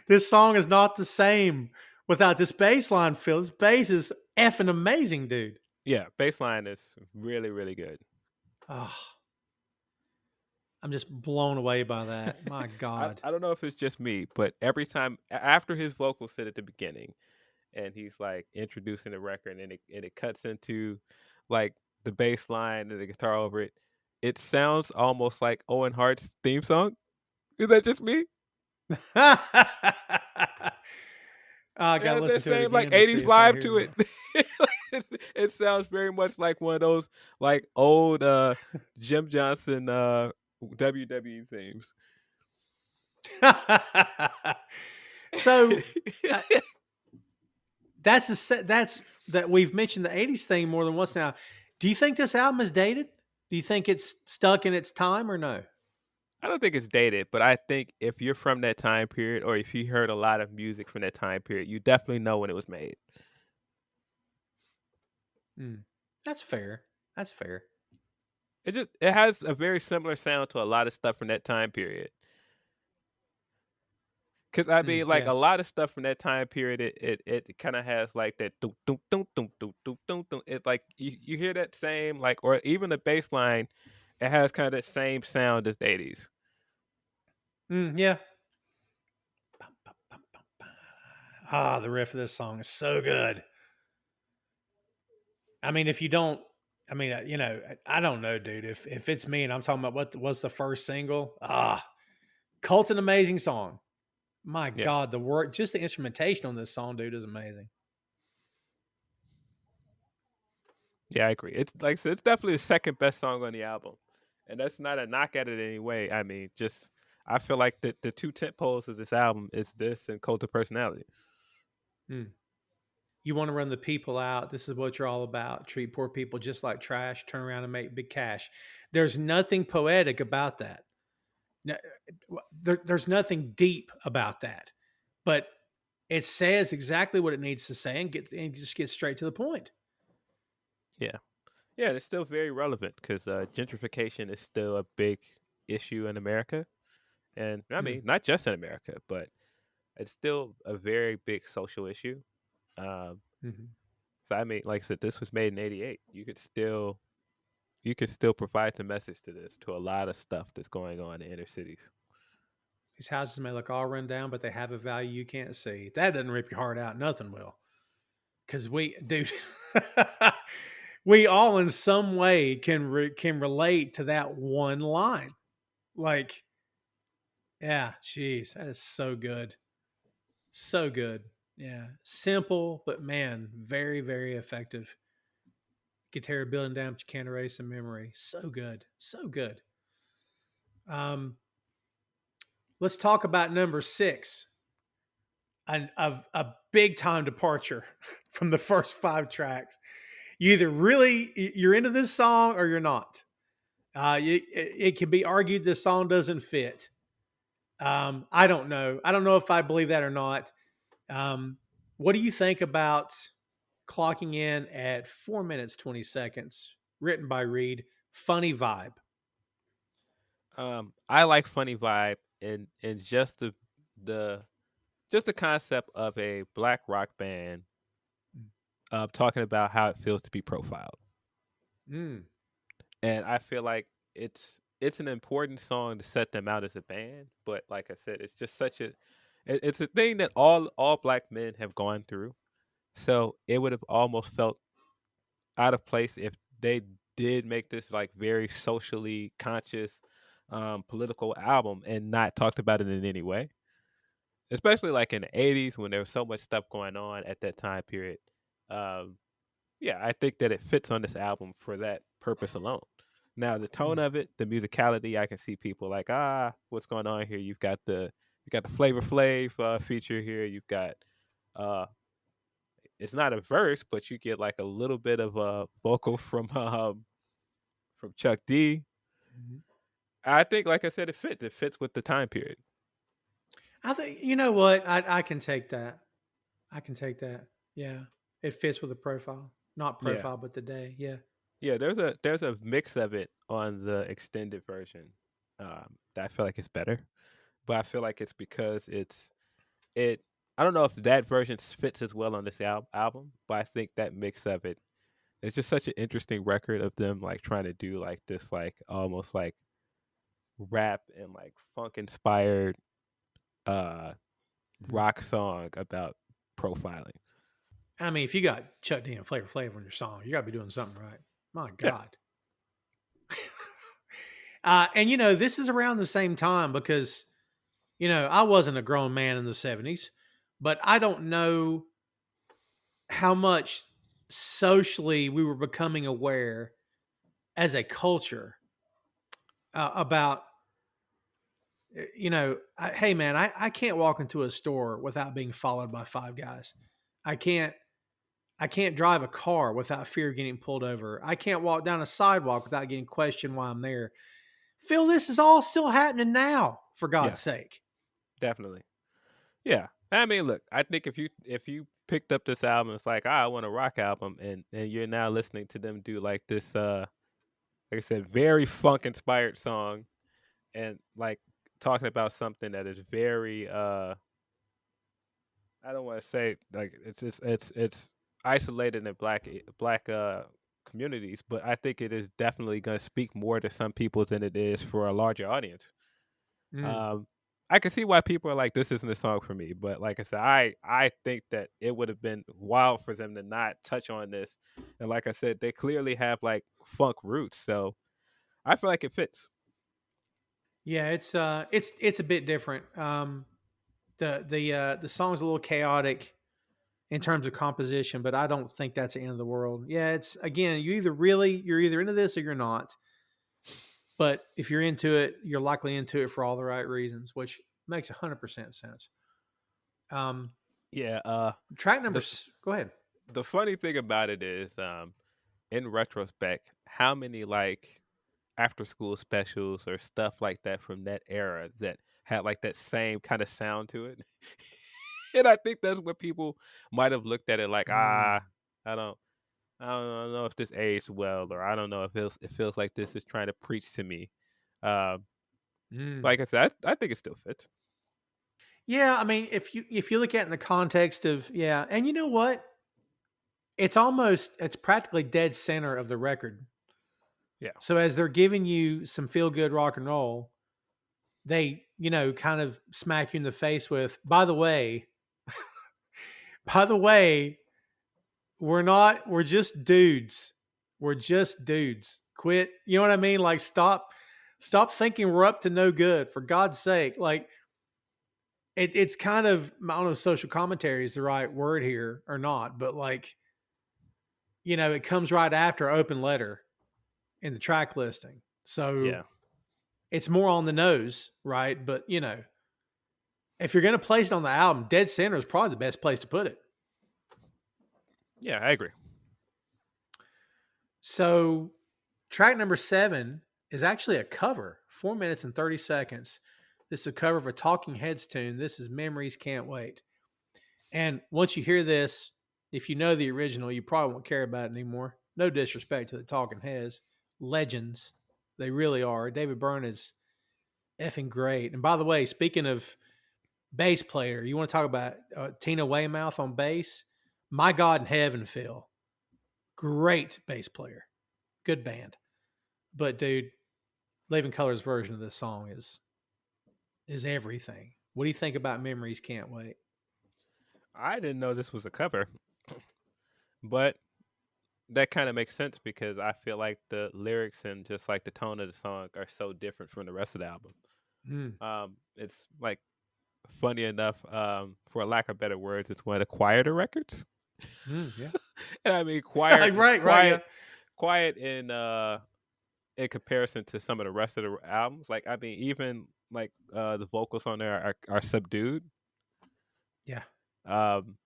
This song is not the same without this bass line, Phil. This bass is effing amazing, dude. Yeah, bassline is really, really good. Oh, I'm just blown away by that. My God. I don't know if it's just me, but every time after his vocals hit at the beginning, and he's like introducing the record, and it cuts into like the bass line and the guitar over it, it sounds almost like Owen Hart's theme song. Is that just me? I gotta listen that to it same like again to see 80s if I vibe hear to it. it. It sounds very much like one of those like old Jim Johnson WWE themes. So that's that we've mentioned the 80s thing more than once now. Do you think this album is dated? Do you think it's stuck in its time or no? I don't think it's dated, but I think if you're from that time period or if you heard a lot of music from that time period, you definitely know when it was made. That's fair. That's fair. It has a very similar sound to a lot of stuff from that time period. Because I mean, like Yeah. a lot of stuff from that time period, it kind of has like that dum dum dum dum dum dum dum dum. It's like you hear that same like, or even the bass line, it has kind of that same sound as the 80s. Yeah. The riff of this song is so good. I mean, if you don't, I mean, I don't know, dude. If it's me and I'm talking about what was the first single, Cult's an amazing song. My Yeah, God, the work, just the instrumentation on this song, dude, is amazing. yeah, I agree. It's like I said, it's definitely the second best song on the album, and that's not a knock at it in any way. I mean, just I feel like the two tent poles of this album is this and Cult of Personality. You want to run the people out. This is what you're all about. Treat poor people just like trash. Turn around and make big cash. There's nothing poetic about that. No, there's nothing deep about that. But it says exactly what it needs to say and just get straight to the point. Yeah, yeah, it's still very relevant because gentrification is still a big issue in America, and I mean not just in America, but it's still a very big social issue. Um, so I mean, like I said, this was made in '88. You could still provide the message to this to a lot of stuff that's going on in inner cities. These houses may look all run down, but they have a value you can't see. If that doesn't rip your heart out, nothing will. Because dude, we all in some way can relate to that one line. Like, yeah, geez, that is so good, so good. Yeah, simple, but man, very very effective. Guitar building down, but you can't erase a memory. So good, so good. Um, let's talk about number 6. A big time departure from the first 5 tracks. You either you're into this song or you're not. It can be argued this song doesn't fit. I don't know. I don't know if I believe that or not. What do you think about clocking in at 4 minutes 20 seconds? Written by Reed. Funny vibe. I like funny vibe and just the just the concept of a black rock band talking about how it feels to be profiled. Mm. And I feel like it's an important song to set them out as a band, but like I said, it's just such a it's a thing that all black men have gone through. So it would have almost felt out of place if they did make this like very socially conscious political album and not talked about it in any way, especially like in the 80s when there was so much stuff going on at that time period. um, yeah, I think that it fits on this album for that purpose alone. Now the tone Mm. of it, the musicality, I can see people like, what's going on here? You got the Flavor Flav feature here. You've got uh it's not a verse, but you get like a little bit of a vocal from Chuck D. Mhm. I think, like I said, it fits. It fits with the time period. I think you know what I can take that. I can take that. Yeah, it fits with the profile, not Yeah, profile, but the day. Yeah. yeah. There's a mix of it on the extended version that I feel like is better, but I feel like it's because it. I don't know if that version fits as well on this album, but I think that mix of it. It's just such an interesting record of them like trying to do like this like almost like rap and like funk inspired uh Mm. rock song about profiling. I mean, if you got Chuck D and Flavor Flav on your song, you got to be doing something right. My Yeah. God. And this is around the same time because I wasn't a grown man in the '70s, but I don't know how much socially we were becoming aware as a culture about hey man, I can't walk into a store without being followed by five guys. I can't i can't drive a car without fear of getting pulled over. I can't walk down a sidewalk without getting questioned why I'm there. Phil, this is all still happening now, for Yeah, God's sake. definitely. Yeah. I mean, look, I think if you picked up this album, it's like, I want a rock album, and you're now listening to them do like this like I said, very funk inspired song, and like talking about something that is very I don't want to say like it's isolated in black communities, but I think it is definitely going to speak more to some people than it is for a larger audience. Mm. Um, I can see why people are like, this isn't a song for me, but like I said, I think that it would have been wild for them to not touch on this, and like I said, they clearly have like funk roots, so I feel like it fits. Yeah, it's a bit different. The song's a little chaotic in terms of composition, but I don't think that's the end of the world. Yeah, it's again, you're either into this or you're not. But if you're into it, you're likely into it for all the right reasons, which makes 100% sense. Um, Yeah. track The numbers. Go ahead. the funny thing about it is, in retrospect, how many like after school specials or stuff like that from that era that had like that same kind of sound to it. And I think that's what people might have looked at it like, Mm, I don't I don't know if this aged well, or I don't know if it feels like this is trying to preach to me. Um, mm. like I said, I think it still fits. Yeah, I mean, if you look at it in the context of yeah, and you know what, it's practically dead center of the record. Yeah, So as they're giving you some feel good rock and roll, they kind of smack you in the face with, by the way, we're just dudes. We're just dudes. Quit. You know what I mean? Like stop thinking we're up to no good, for God's sake. Like it's kind of, I don't know if social commentary is the right word here or not, but like, it comes right after open letter in the track listing. So yeah, it's more on the nose, right? But if you're gonna place it on the album, dead center is probably the best place to put it. yeah. I agree. So track number 7 is actually a cover, 4 minutes and 30 seconds. This is a cover of a Talking Heads tune. This is Memories Can't Wait. And once you hear this, if you know the original, you probably won't care about it anymore. No disrespect to the Talking Heads, legends. They really are. David Byrne is effing great. And by the way, speaking of bass player, you want to talk about Tina Weymouth on bass? My God in heaven, Phil. Great bass player. Good band. But dude, Living Colors version of this song is everything. What do you think about Memories Can't Wait? I didn't know this was a cover. But that kind of makes sense because I feel like the lyrics and just like the tone of the song are so different from the rest of the album. Mm, It's like funny enough, for lack of better words, it's one of the quieter records. yeah. And I mean quiet, Right, yeah. quiet in comparison to some of the rest of the albums. Like I mean, even like the vocals on there are subdued. Yeah. Um,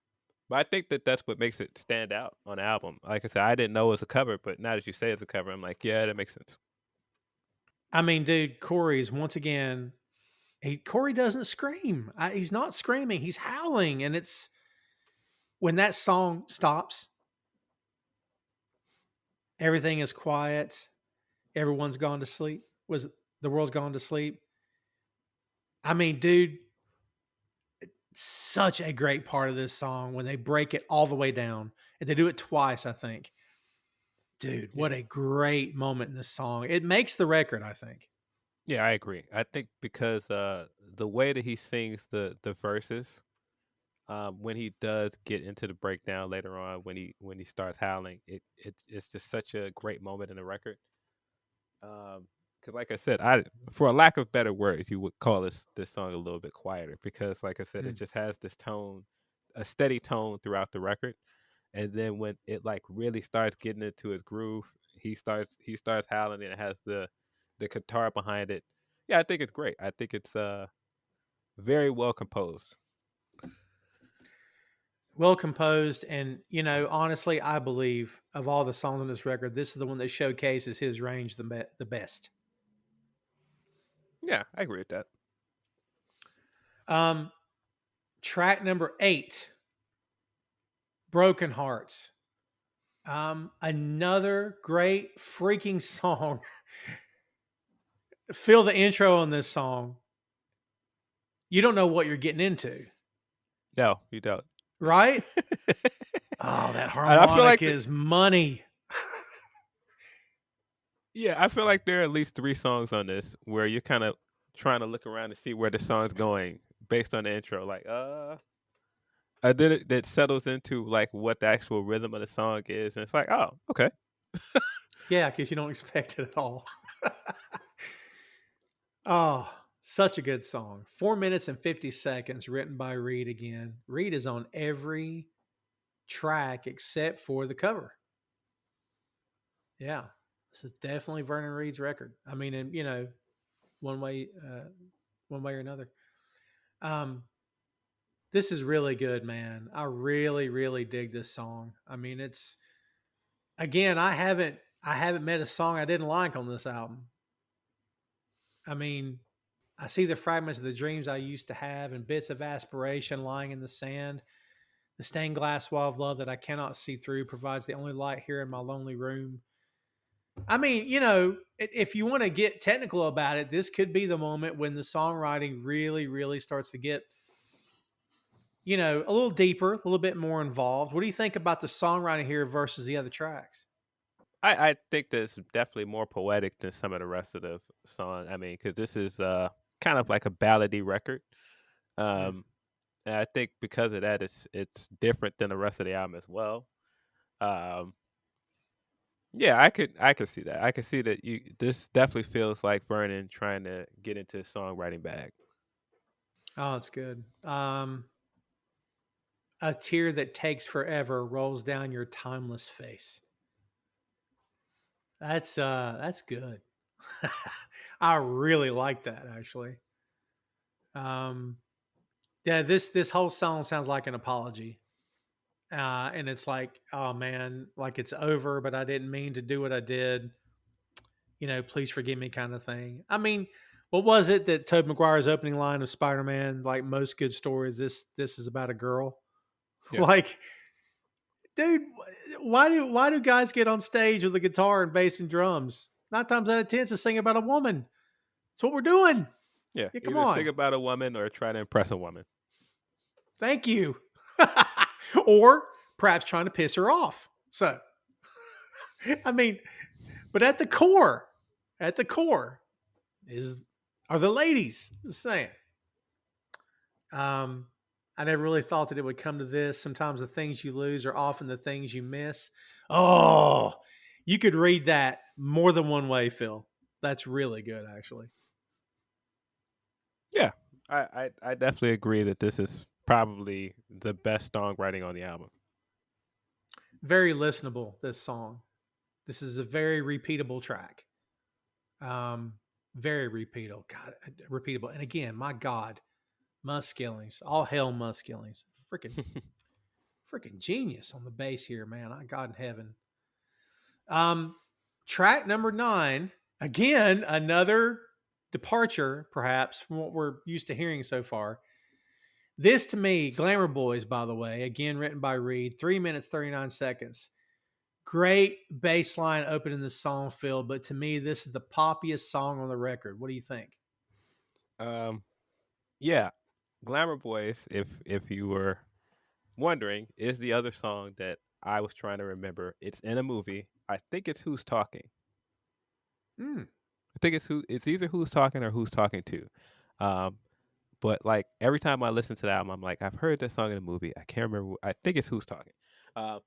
but I think that that's what makes it stand out on the album. Like I said, I didn't know it was a cover, but now that you say it's a cover, I'm like, yeah, that makes sense. I mean, dude, Corey's once again. Corey doesn't scream. He's not screaming. He's howling, and it's when that song stops, everything is quiet. Everyone's gone to sleep. Was the world's gone to sleep? I mean, dude, such a great part of this song when they break it all the way down, and they do it twice. I think, dude, Yeah, what a great moment in this song. It makes the record. I think. yeah, I agree. I think because the way that he sings the verses, when he does get into the breakdown later on, when he starts howling, it's just such a great moment in the record. Because like I said, I for a lack of better words, you would call this song a little bit quieter because, like I said, it Mm. just has this tone, a steady tone throughout the record, and then when it like really starts getting into his groove, he starts howling and it has the guitar behind it. Yeah, I think it's great. I think it's very well composed. Well composed, and honestly, I believe of all the songs on this record, this is the one that showcases his range the best. Yeah, I agree with that. Um, track number 8, "Broken Hearts." Another great freaking song. Feel the intro on this song. You don't know what you're getting into, No, you don't. right? Oh, that And I feel harmonic like is money. yeah, I feel like there are at least 3 songs on this where you're kind of trying to look around to see where the song's going based on the intro. Like, then it settles into like what the actual rhythm of the song is, and it's like, oh, okay, Yeah, because you don't expect it at all. Oh, such a good song. 4 minutes and 50 seconds, written by Reed again. Reed is on every track except for the cover. Yeah, this is definitely Vernon Reed's record. I mean, and one way, one way or another. Um, this is really good, man. I really, really dig this song. I mean, it's again, I haven't met a song I didn't like on this album. I mean, I see the fragments of the dreams I used to have and bits of aspiration lying in the sand. The stained glass wall of love that I cannot see through provides the only light here in my lonely room. I mean, if you want to get technical about it, this could be the moment when the songwriting really, really starts to get, a little deeper, a little bit more involved. What do you think about the songwriting here versus the other tracks? I think that's definitely more poetic than some of the rest of the song. I mean, because this is kind of like a ballady record, Mm. um, and I think because of that, it's different than the rest of the album as well. Um, yeah, I could see that. I could see that you this definitely feels like Vernon trying to get into his songwriting bag. Oh, it's good. A tear that takes forever rolls down your timeless face. That's good. I really like that actually. Um, yeah, this whole song sounds like an apology. And it's like, oh man, like it's over, but I didn't mean to do what I did. Please forgive me, kind of thing. I mean, what was it that Tobey Maguire's opening line of Spider-Man? Like most good stories, this is about a girl. Yeah, Like, dude, why do guys get on stage with a guitar and bass and drums? 9 times out of 10, it's a sing about a woman. That's what we're doing. yeah. Yeah, come Either on. sing about a woman or try to impress a woman. Thank you. Or perhaps trying to piss her off. So, I mean, but at the core is are the ladies. Just saying. Um, I never really thought that it would come to this. Sometimes the things you lose are often the things you miss. Oh, you could read that more than one way, Phil. That's really good, actually. Yeah, I definitely agree that this is probably the best songwriting on the album. Very listenable, this song. This is a very repeatable track. Um, very repeatable. God, repeatable. And again, my God, Muskellings. All hail Muskellings. Freaking genius on the bass here, man. God in heaven. Track number 9, again, another departure, perhaps, from what we're used to hearing so far. This to me, Glamour Boys, by the way, again written by Reed, 3 minutes, 39 seconds. Great bass line opening the song, Phil, but to me, this is the poppiest song on the record. What do you think? Yeah, Glamour Boys, if you were wondering, is the other song that I was trying to remember. It's in a movie. I think it's Who's Talking. Mm. I think it's either Who's Talking or Who's Talking To. Um, but like every time I listen to that album, I'm like, I've heard this song in a movie. I can't remember. I think it's Who's Talking. Uh,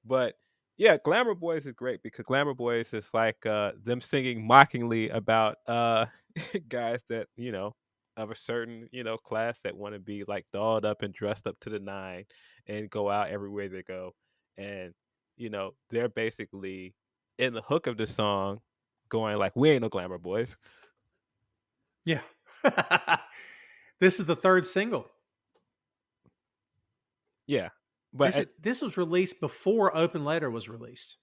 but yeah, Glamour Boys is great because Glamour Boys is like them singing mockingly about guys that of a certain class that want to be like dolled up and dressed up to the nine and go out everywhere they go, and they're basically in the hook of the song going like, we ain't no Glamour Boys. Yeah. This is the third single. Yeah, but This was released before Open Letter was released.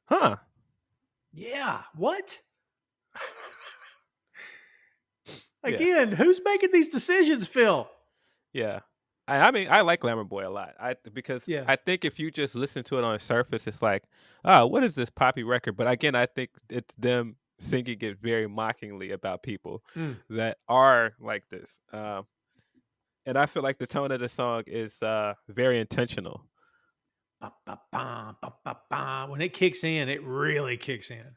huh? Yeah. What? Yeah, Again, who's making these decisions, Phil? yeah. I mean, I like Glamour Boy a lot. Because Yeah. I think if you just listen to it on the surface, it's like, oh, what is this poppy record? But again, I think it's them singing it very mockingly about people Mm. that are like this. And I feel like the tone of the song is very intentional. Ba, ba, ba, ba, ba, ba. When it kicks in, it really kicks in.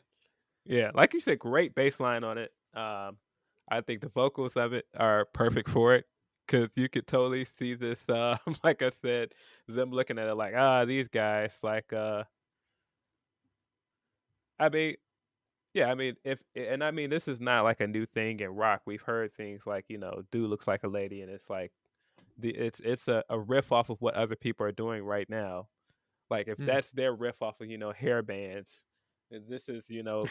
Yeah, like you said, great bass line on it. I think the vocals of it are perfect for it because you could totally see this. Like I said, them looking at it like, these guys. Like, I mean, yeah, I mean, I mean, this is not like a new thing in rock. We've heard things like, dude looks like a lady, and it's like it's a riff off of what other people are doing right now. Like if Mm. that's their riff off of hair bands, and this is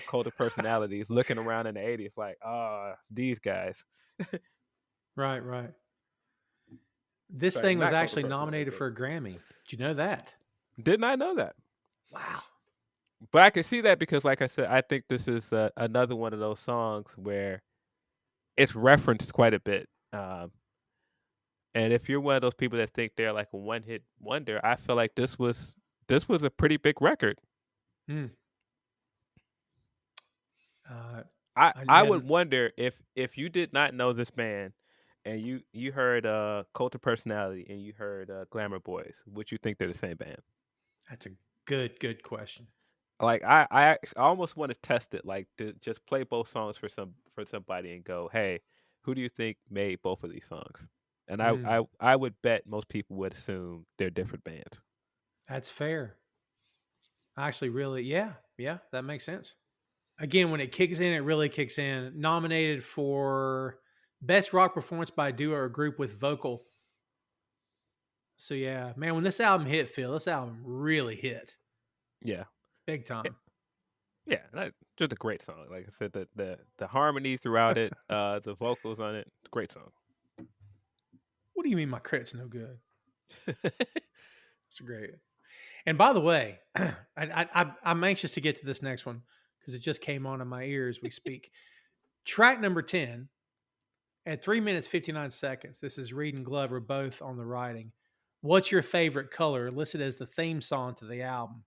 cult of personalities looking around in the '80s like these guys. Right, right. This Sorry, thing was not cult of actually personalities, nominated but for a Grammy. Did you know that? did not know that. Wow. But I can see that because, like I said, I think this is another one of those songs where it's referenced quite a bit. And if you're one of those people that think they're like a one-hit wonder, I feel like this was a pretty big record. Mm. I would wonder if you did not know this band and you heard Cult of Personality and you heard Glamour Boys, would you think they're the same band? That's a good question. Like I almost want to test it, like to just play both songs for somebody and go, hey, who do you think made both of these songs? And Mm. I would bet most people would assume they're different bands. That's fair. Actually, really, yeah, that makes sense. Again, when it kicks in, it really kicks in. Nominated for Best Rock Performance by a Duo or Group with Vocal. So yeah, man, when this album hit, Phil, this album really hit Yeah. big time. Yeah, just a great song. Like I said, the harmony throughout it, the vocals on it, great song. What do you mean my credit's no good? It's great. And by the way, I'm anxious to get to this next one because it just came on in my ear as we speak. Track number 10 at 3 minutes 59 seconds. This is Reed and Glover both on the writing. What's your favorite color? Listed as the theme song to the album.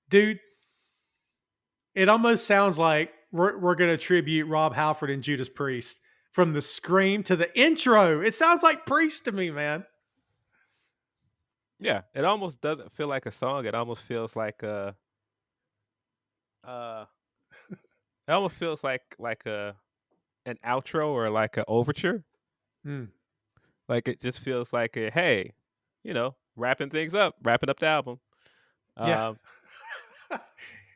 Dude, it almost sounds like we're going to tribute Rob Halford and Judas Priest from the scream to the intro. It sounds like Priest to me, man. Yeah, it almost doesn't feel like a song. It almost feels like uh, it almost feels like a an outro or like an overture. Mm. Like it just feels like a hey, wrapping things up, wrapping up the album. Yeah. Um,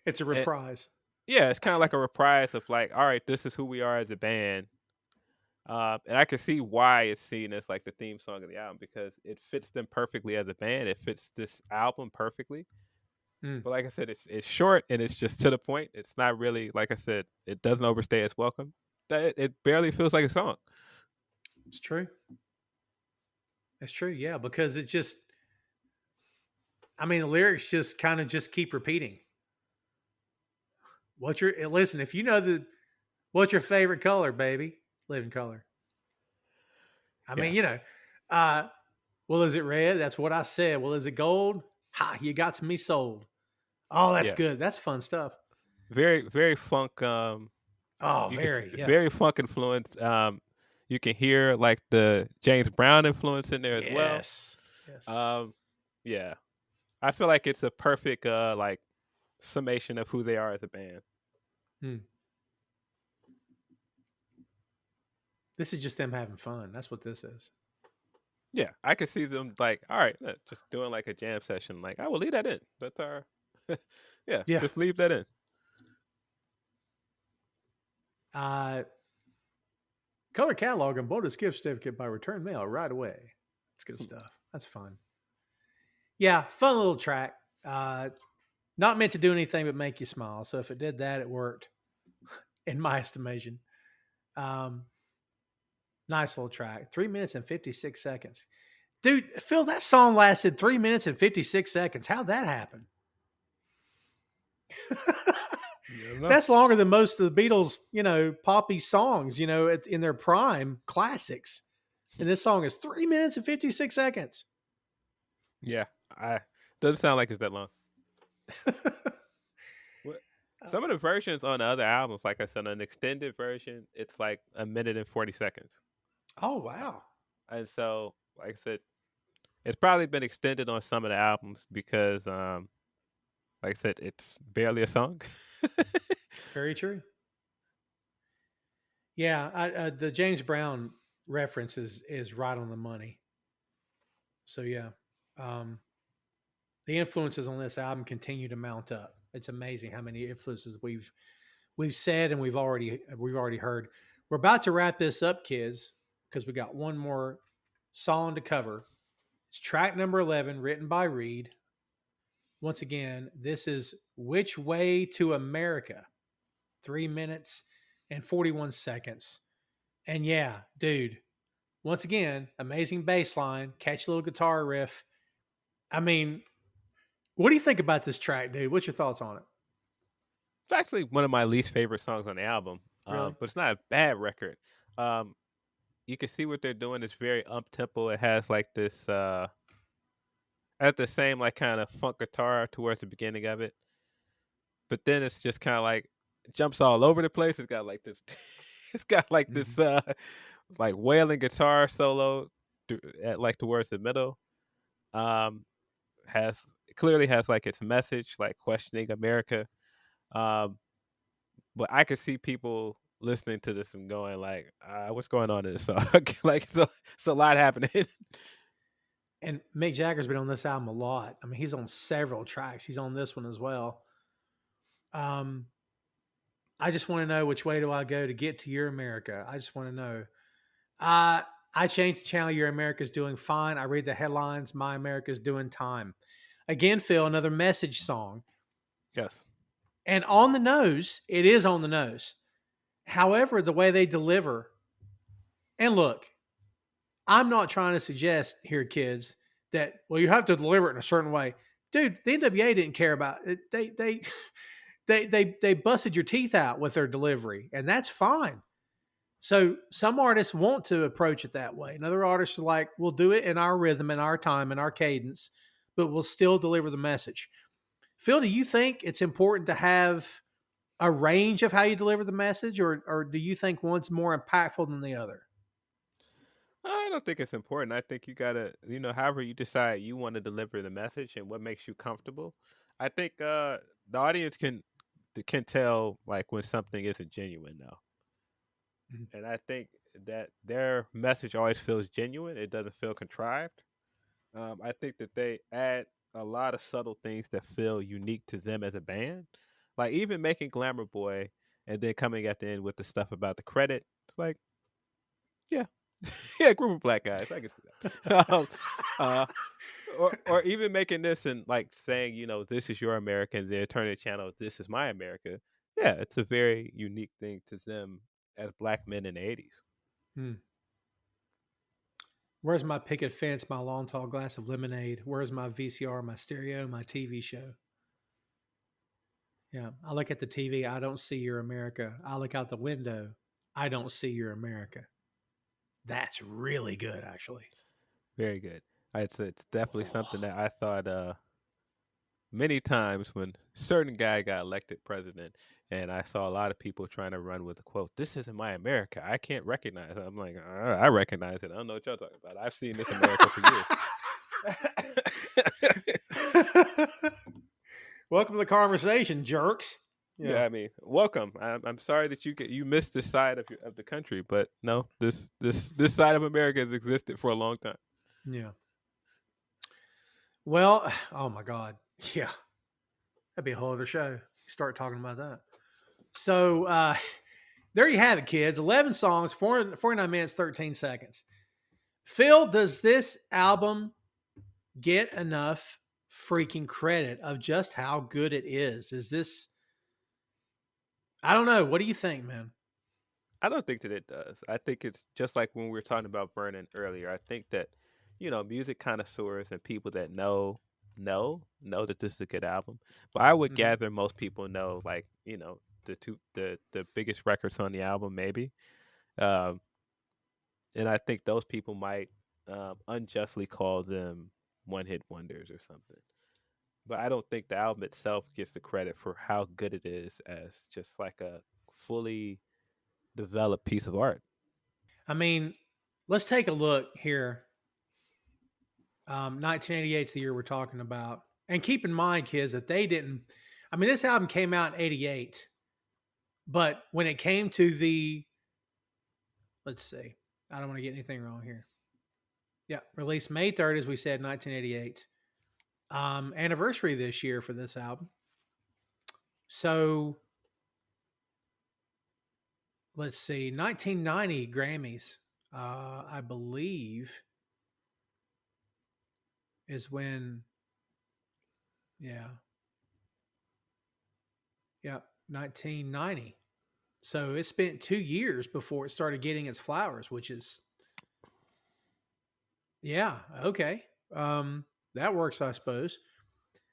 It's a and reprise. yeah, it's kind of like a reprise of like, all right, this is who we are as a band. And I can see why it's seen as like the theme song of the album because it fits them perfectly as a band. It fits this album perfectly. Mm, But like I said, it's short and it's just to the point. It's not really like I said. It doesn't overstay its welcome. That it barely feels like a song. it's true. It's true. Yeah, because it just, I mean, the lyrics just kind of just keep repeating. Listen, if you know what's your favorite color, baby? Living color. I Yeah, mean, uh, well, is it red? That's what I said. Well, is it gold? Ha, you got to me sold. Oh, that's yeah. good. That's fun stuff. Very very funk. Oh, You can very, yeah. very funk influence. You can hear like the James Brown influence in there as well. Yes. Yes. Um, yeah, I feel like it's a perfect like summation of who they are as a band. Hmm. This is just them having fun. That's what this is. Yeah, I could see them like, all right, just doing like a jam session. Like, I will leave that in. That's our, yeah, Yeah. just leave that in. Uh, color catalog and bonus gift certificate by return mail right away. That's good stuff. That's fun. Yeah, fun little track. Not meant to do anything but make you smile. So if it did that, it worked, in my estimation. Um, nice little track. 3 minutes and 56 seconds. Dude, Phil, that song lasted 3 minutes and 56 seconds. How'd that happen? You don't know. That's longer than most of the Beatles, poppy songs, in their prime classics. And this song is 3 minutes and 56 seconds. Yeah, I doesn't sound like it's that long. What- Some of the versions on the other albums, like I said, an extended version, it's like a minute and 40 seconds. Oh, Uh, wow. and so, like I said, it's probably been extended on some of the albums because, like I said, it's barely a song. Very true. Yeah, the James Brown reference is right on the money. So yeah, um, the influences on this album continue to mount up. It's amazing how many influences we've said and we've already heard. We're about to wrap this up, kids, because we got one more song to cover. It's track number 11, written by Reed. Once again, this is "Which Way to America." 3 minutes and 41 seconds. And yeah, dude, once again, amazing bass line, catchy little guitar riff. I mean, what do you think about this track, dude? What's your thoughts on it? It's actually one of my least favorite songs on the album, Really? but it's not a bad record. Um, you can see what they're doing. It's very up tempo. It has like this, at the same like kind of funk guitar towards the beginning of it, but then it's just kind of like jumps all over the place. It's got like this, it's got like this, Mhm. like wailing guitar solo, at like towards the middle. Um, has clearly has like its message, like questioning America. Um, but I could see people listening to this and going like, "What's going on in this song?" Like it's a lot happening. And Mick Jagger's been on this album a lot. I mean, he's on several tracks. He's on this one as well. Um, I just want to know, which way do I go to get to your America? I just want to know. Uh, I changed the channel. Your America's doing fine. I read the headlines. My America's doing time. Again, Phil, another message song. Yes. And on the nose, it is on the nose. However, the way they deliver, and look, I'm not trying to suggest here, kids, that well, you have to deliver it in a certain way. Dude, the NWA didn't care about it. They busted your teeth out with their delivery, and that's fine. So some artists want to approach it that way, and other artists are like, we'll do it in our rhythm, in our time, in our cadence, but we'll still deliver the message. Phil, do you think it's important to have a range of how you deliver the message, or do you think one's more impactful than the other? I don't think it's important. I think you gotta, however you decide you want to deliver the message and what makes you comfortable. I think the audience can tell like when something isn't genuine now, Mhm. and I think that their message always feels genuine. It doesn't feel contrived. I think that they add a lot of subtle things that feel unique to them as a band. Like even making Glamour Boy and then coming at the end with the stuff about the credit. It's like, yeah, yeah, group of black guys. I can see that. uh, or even making this and like saying, this is your America, and then turning the channel, this is my America. Yeah, it's a very unique thing to them as black men in the 80s. Hmm. Where's my picket fence, my long tall glass of lemonade? Where's my VCR, my stereo, my TV show? Yeah, I look at the TV, I don't see your America. I look out the window, I don't see your America. That's really good, actually. Very good. It's definitely something that I thought many times when certain guy got elected president, and I saw a lot of people trying to run with the quote, "This isn't my America. I can't recognize it." I'm like, I recognize it. I don't know what y'all talking about. I've seen this America for years. Welcome to the conversation, jerks. Yeah, I mean, welcome. I'm sorry that you missed this side of the country, but no, this side of America has existed for a long time. Yeah. Well, oh my God. Yeah. That'd be a whole other show. Start talking about that. So there you have it, kids. 11 songs, 49 minutes, 13 seconds. Phil, does this album get enough freaking credit of just how good it is? Is this, I don't know. What do you think, man? I don't think that it does. I think it's just like when we were talking about Vernon earlier. I think that, music connoisseurs and people that know that this is a good album. But I would Mhm. gather most people know, like, the biggest records on the album, maybe. Um, and I think those people might unjustly call them one hit wonders or something. But I don't think the album itself gets the credit for how good it is as just like a fully developed piece of art. I mean, let's take a look here. 1988 is the year we're talking about. And keep in mind, kids, that they didn't, I mean, this album came out in 88, but when it came to let's see, I don't want to get anything wrong here. Yeah, released May 3rd, as we said, 1988. Anniversary this year for this album. So let's see, 1990 Grammys, I believe, is when, yeah, 1990. So it spent 2 years before it started getting its flowers, which is, yeah, okay. That works, I suppose.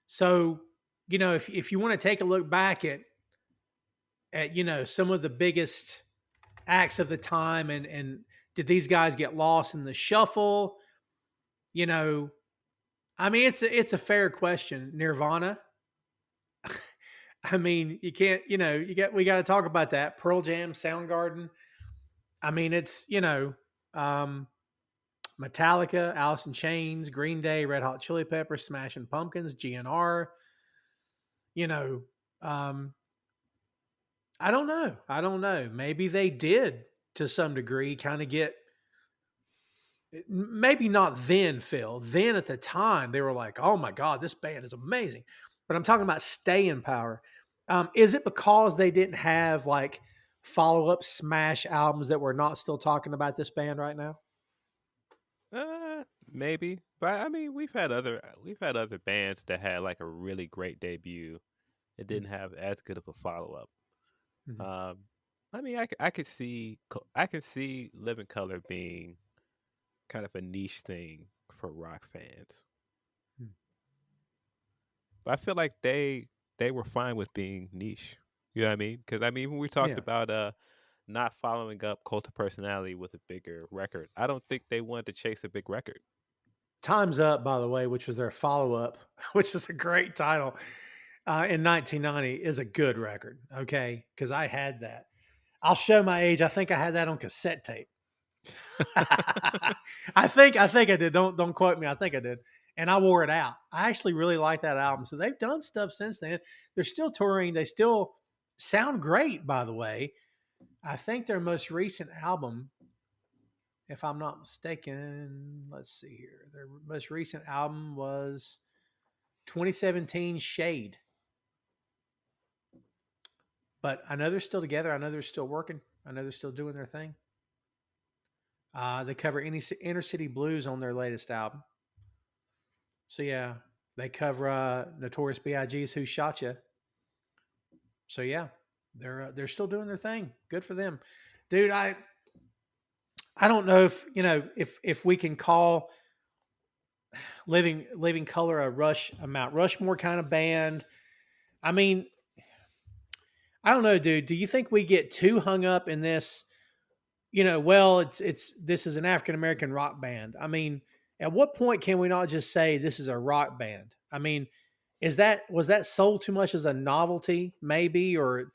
So, if you want to take a look back at some of the biggest acts of the time, and did these guys get lost in the shuffle? I mean, it's a fair question. Nirvana. I mean, you can't, we got to talk about that. Pearl Jam, Soundgarden. I mean, it's, um, Metallica, Alice in Chains, Green Day, Red Hot Chili Peppers, Smashing Pumpkins, GNR. You know, um, I don't know. I don't know. Maybe they did to some degree kind of get, maybe not then, Phil. Then at the time, they were like, oh my God, this band is amazing. But I'm talking about staying power. Is it because they didn't have like follow up smash albums that we're not still talking about this band right now? Maybe, but I mean, we've had other bands that had like a really great debut. It didn't have as good of a follow up. Mm-hmm. I mean, I could see Living Color being kind of a niche thing for rock fans, Hmm. but I feel like they were fine with being niche. You know what I mean? Because I mean, when we talked Yeah. about not following up Cult of Personality with a bigger record, I don't think they wanted to chase a big record. Time's Up, by the way, which was their follow up, which is a great title, in 1990, is a good record. Okay. Because I had that. I'll show my age. I think I had that on cassette tape. I think I did. Don't quote me. I think I did. And I wore it out. I actually really like that album. So they've done stuff since then. They're still touring. They still sound great, by the way. I think their most recent album if I'm not mistaken. Let's see here. Their most recent album was 2017 Shade. But I know they're still together. I know they're still working. I know they're still doing their thing. They cover any inner city blues on their latest album. So yeah, they cover Notorious B.I.G.'s "Who Shot Ya." So yeah, they're still doing their thing. Good for them, dude. I don't know if if we can call Living Color a Mount Rushmore kind of band. I mean, I don't know, dude. Do you think we get too hung up in this? Well, it's this is an African American rock band. I mean, at what point can we not just say this is a rock band? I mean, was that sold too much as a novelty, maybe, or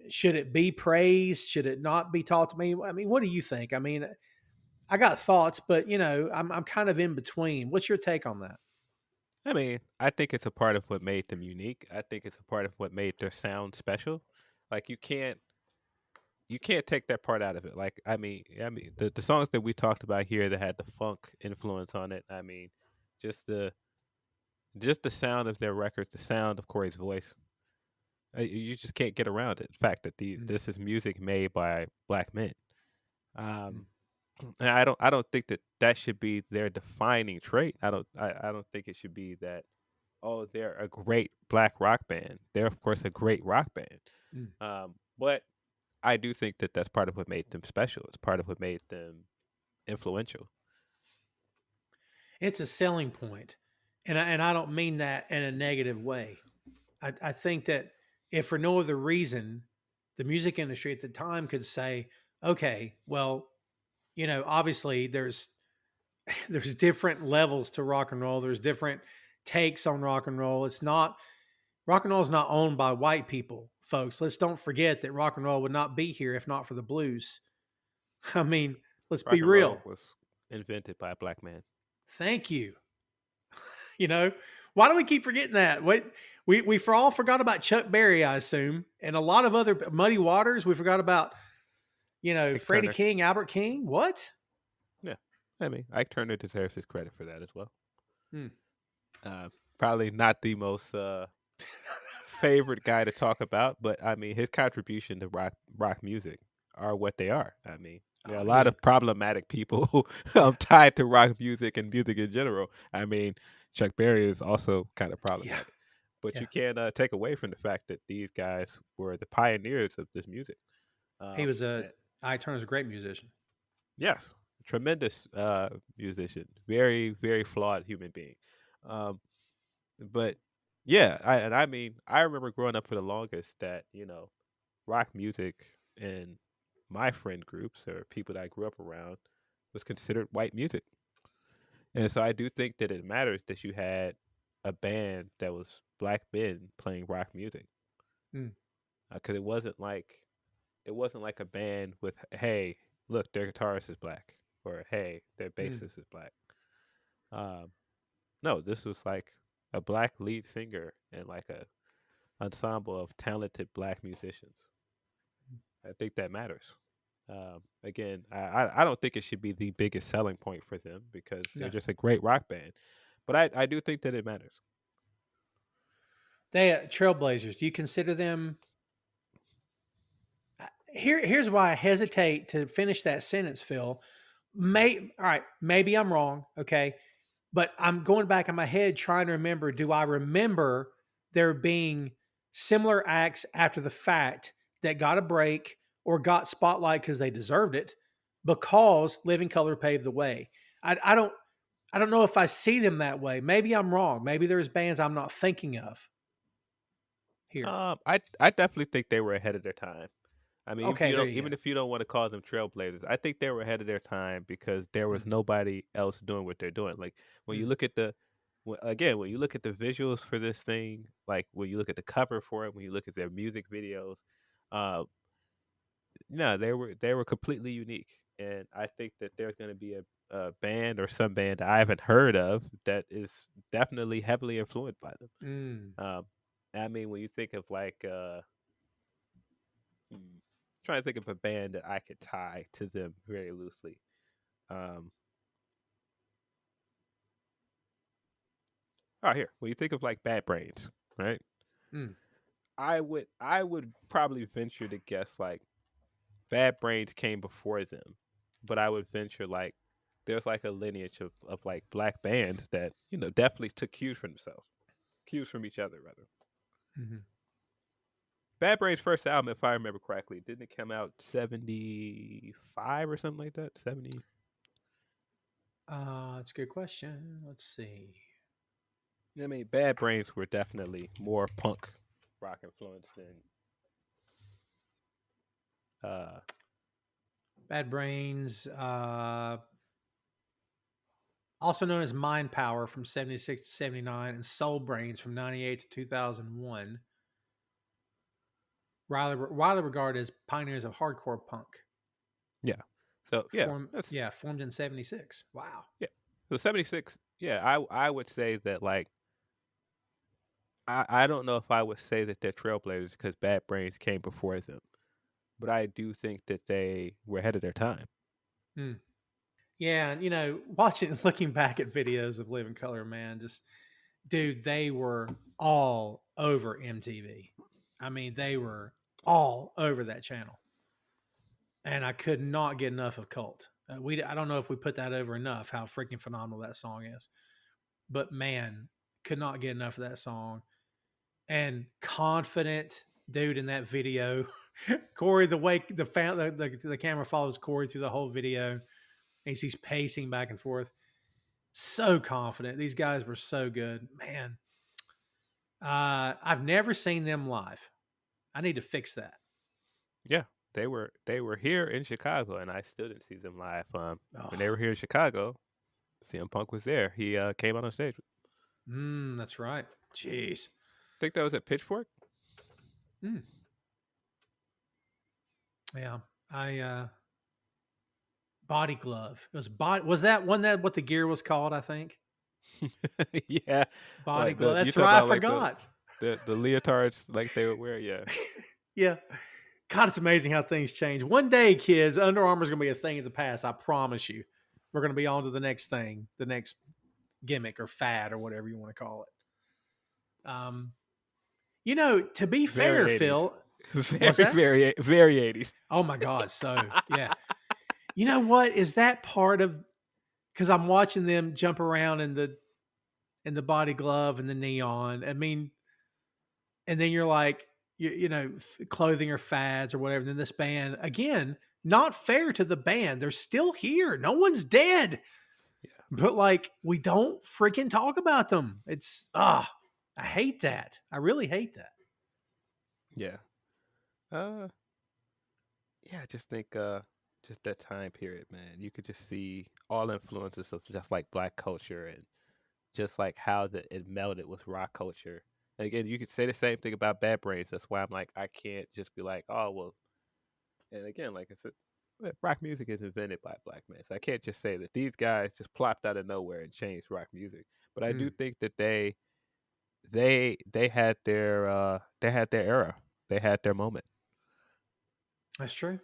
should it be praised? Should it not be taught to me? I mean, what do you think? I mean, I got thoughts, but I'm kind of in between. What's your take on that? I mean, I think it's a part of what made them unique. I think it's a part of what made their sound special. Like you can't take that part out of it. Like I mean the songs that we talked about here that had the funk influence on it. I mean, just the just the sound of their records, the sound of Corey's voice. You just can't get around it. The fact that Mm, this is music made by black men. mm, Um, and I don't think that that should be their defining trait. I don't think it should be that. Oh, they're a great black rock band. They're of course a great rock band. mm. But I do think that that's part of what made them special. It's part of what made them influential. It's a selling point, and I don't mean that in a negative way. I think that if for no other reason, the music industry at the time could say, okay, well, obviously there's different levels to rock and roll. There's different takes on rock and roll. It's not rock and roll is not owned by white people, folks. Let's don't forget that rock and roll would not be here if not for the blues. I mean, let's Rock be and roll real. was invented by a black man. Thank you. You know, why do we keep forgetting that? We for all forgot about Chuck Berry, I assume, and a lot of other Muddy Waters. We forgot about Ike Freddie Turner. King, Albert King. What? Yeah. I mean, Ike Turner deserves his credit for that as well. Hmm. Uh, Probably not the most favorite guy to talk about, but I mean, his contribution to rock music are what they are. I mean, there are Oh, a he was lot of problematic people tied to rock music and music in general. I mean, Chuck Berry is also kind of yeah, problematic, but yeah. you can't take away from the fact that these guys were the pioneers of this music. He was a And Ike Turner's a great musician. yes, tremendous musician, very very flawed human being. Um, but yeah, I mean, I remember growing up for the longest that rock music in my friend groups or people that I grew up around was considered white music. And so I do think that it matters that you had a band that was black men playing rock music, Mm, because it wasn't like a band with, hey, look, their guitarist is black, or hey, their mm. bassist is black. Um, no, this was like a black lead singer and like a ensemble of talented black musicians. I think that matters. Again, I don't think it should be the biggest selling point for them because they're No, just a great rock band. But I do think that it matters. they Trailblazers. Do you consider them? Here's why I hesitate to finish that sentence, Phil. All right, maybe I'm wrong. Okay, but I'm going back in my head trying to remember. Do I remember there being similar acts after the fact that got a break or got spotlight because they deserved it because Living Color paved the way? I don't. I don't know if I see them that way. Maybe I'm wrong. Maybe there's bands I'm not thinking of here. I definitely think they were ahead of their time. I mean, Okay, there you go. even if you don't want to call them trailblazers, I think they were ahead of their time because there was Mm, nobody else doing what they're doing. Like when you mm, look at when you look at the visuals for this thing, like when you look at the cover for it, when you look at their music videos, uh, no, they were completely unique, and I think that there's going to be a band or some band that I haven't heard of that is definitely heavily influenced by them. mm. Um, I mean, when you think of like, trying to think of a band that I could tie to them very loosely. Um, oh, here. When you think of like Bad Brains, right? Mm. I would probably venture to guess like Bad Brains came before them, but I would venture like there's like a lineage of like black bands that definitely took cues from themselves, cues from each other rather. Hmm. Bad Brains' first album, if I remember correctly, didn't it come out 75 or something like that? 70? That's a good question. Let's see. I mean, Bad Brains were definitely more punk rock influenced than uh Bad Brains, also known as Mind Power from 76 to 79, and Soul Brains from 98 to 2001. Widely regarded as pioneers of hardcore punk. yeah. So yeah, that's Formed in 76. Wow. yeah. So 76, yeah, I would say that like I don't know if I would say that they're trailblazers because Bad Brains came before them, but I do think that they were ahead of their time. Hmm. Yeah, and watching, looking back at videos of Living Color, man, just dude, they were all over MTV. I mean, they were all over that channel, and I could not get enough of Cult. I don't know if we put that over enough how freaking phenomenal that song is, but man, could not get enough of that song. And confident dude in that video, Corey. The way the camera follows Corey through the whole video, and he's pacing back and forth. So confident. These guys were so good, man. I've never seen them live. I need to fix that. Yeah, they were here in Chicago, and I still didn't see them live. When they Oh, were here in Chicago, CM Punk was there. He came out on stage. that's right. Jeez. Think that was at Pitchfork. Mm, yeah. I Body Glove. It was body. Was that one that what the gear was called? I think Yeah, Body like Glove. you That's talk right. I about like the forgot. the the leotards like they would wear. Yeah, Yeah. God, it's amazing how things change. One day, kids, Under Armour is going to be a thing of the past. I promise you. We're going to be on to the next thing, the next gimmick or fad or whatever you want to call it. To be very fair, 80s, Phil, what's very that? very 80s. Oh my God. So, yeah. You know what? Is that part of because I'm watching them jump around in the body glove and the neon. I mean, and then you're like, clothing or fads or whatever. And then this band, again, not fair to the band. They're still here. No one's dead. Yeah, But like, we don't freaking talk about them. I hate that. I really hate that. yeah. Uh, yeah. I just think just that time period, man. You could just see all influences of just like black culture and just like how it melded with rock culture. And again, you could say the same thing about Bad Brains. That's why I'm like, I can't just be like, oh well. And again, like I said, rock music is invented by black men. So I can't just say that these guys just plopped out of nowhere and changed rock music. But I do Mm, think that they had their era. They had their moment. that's true.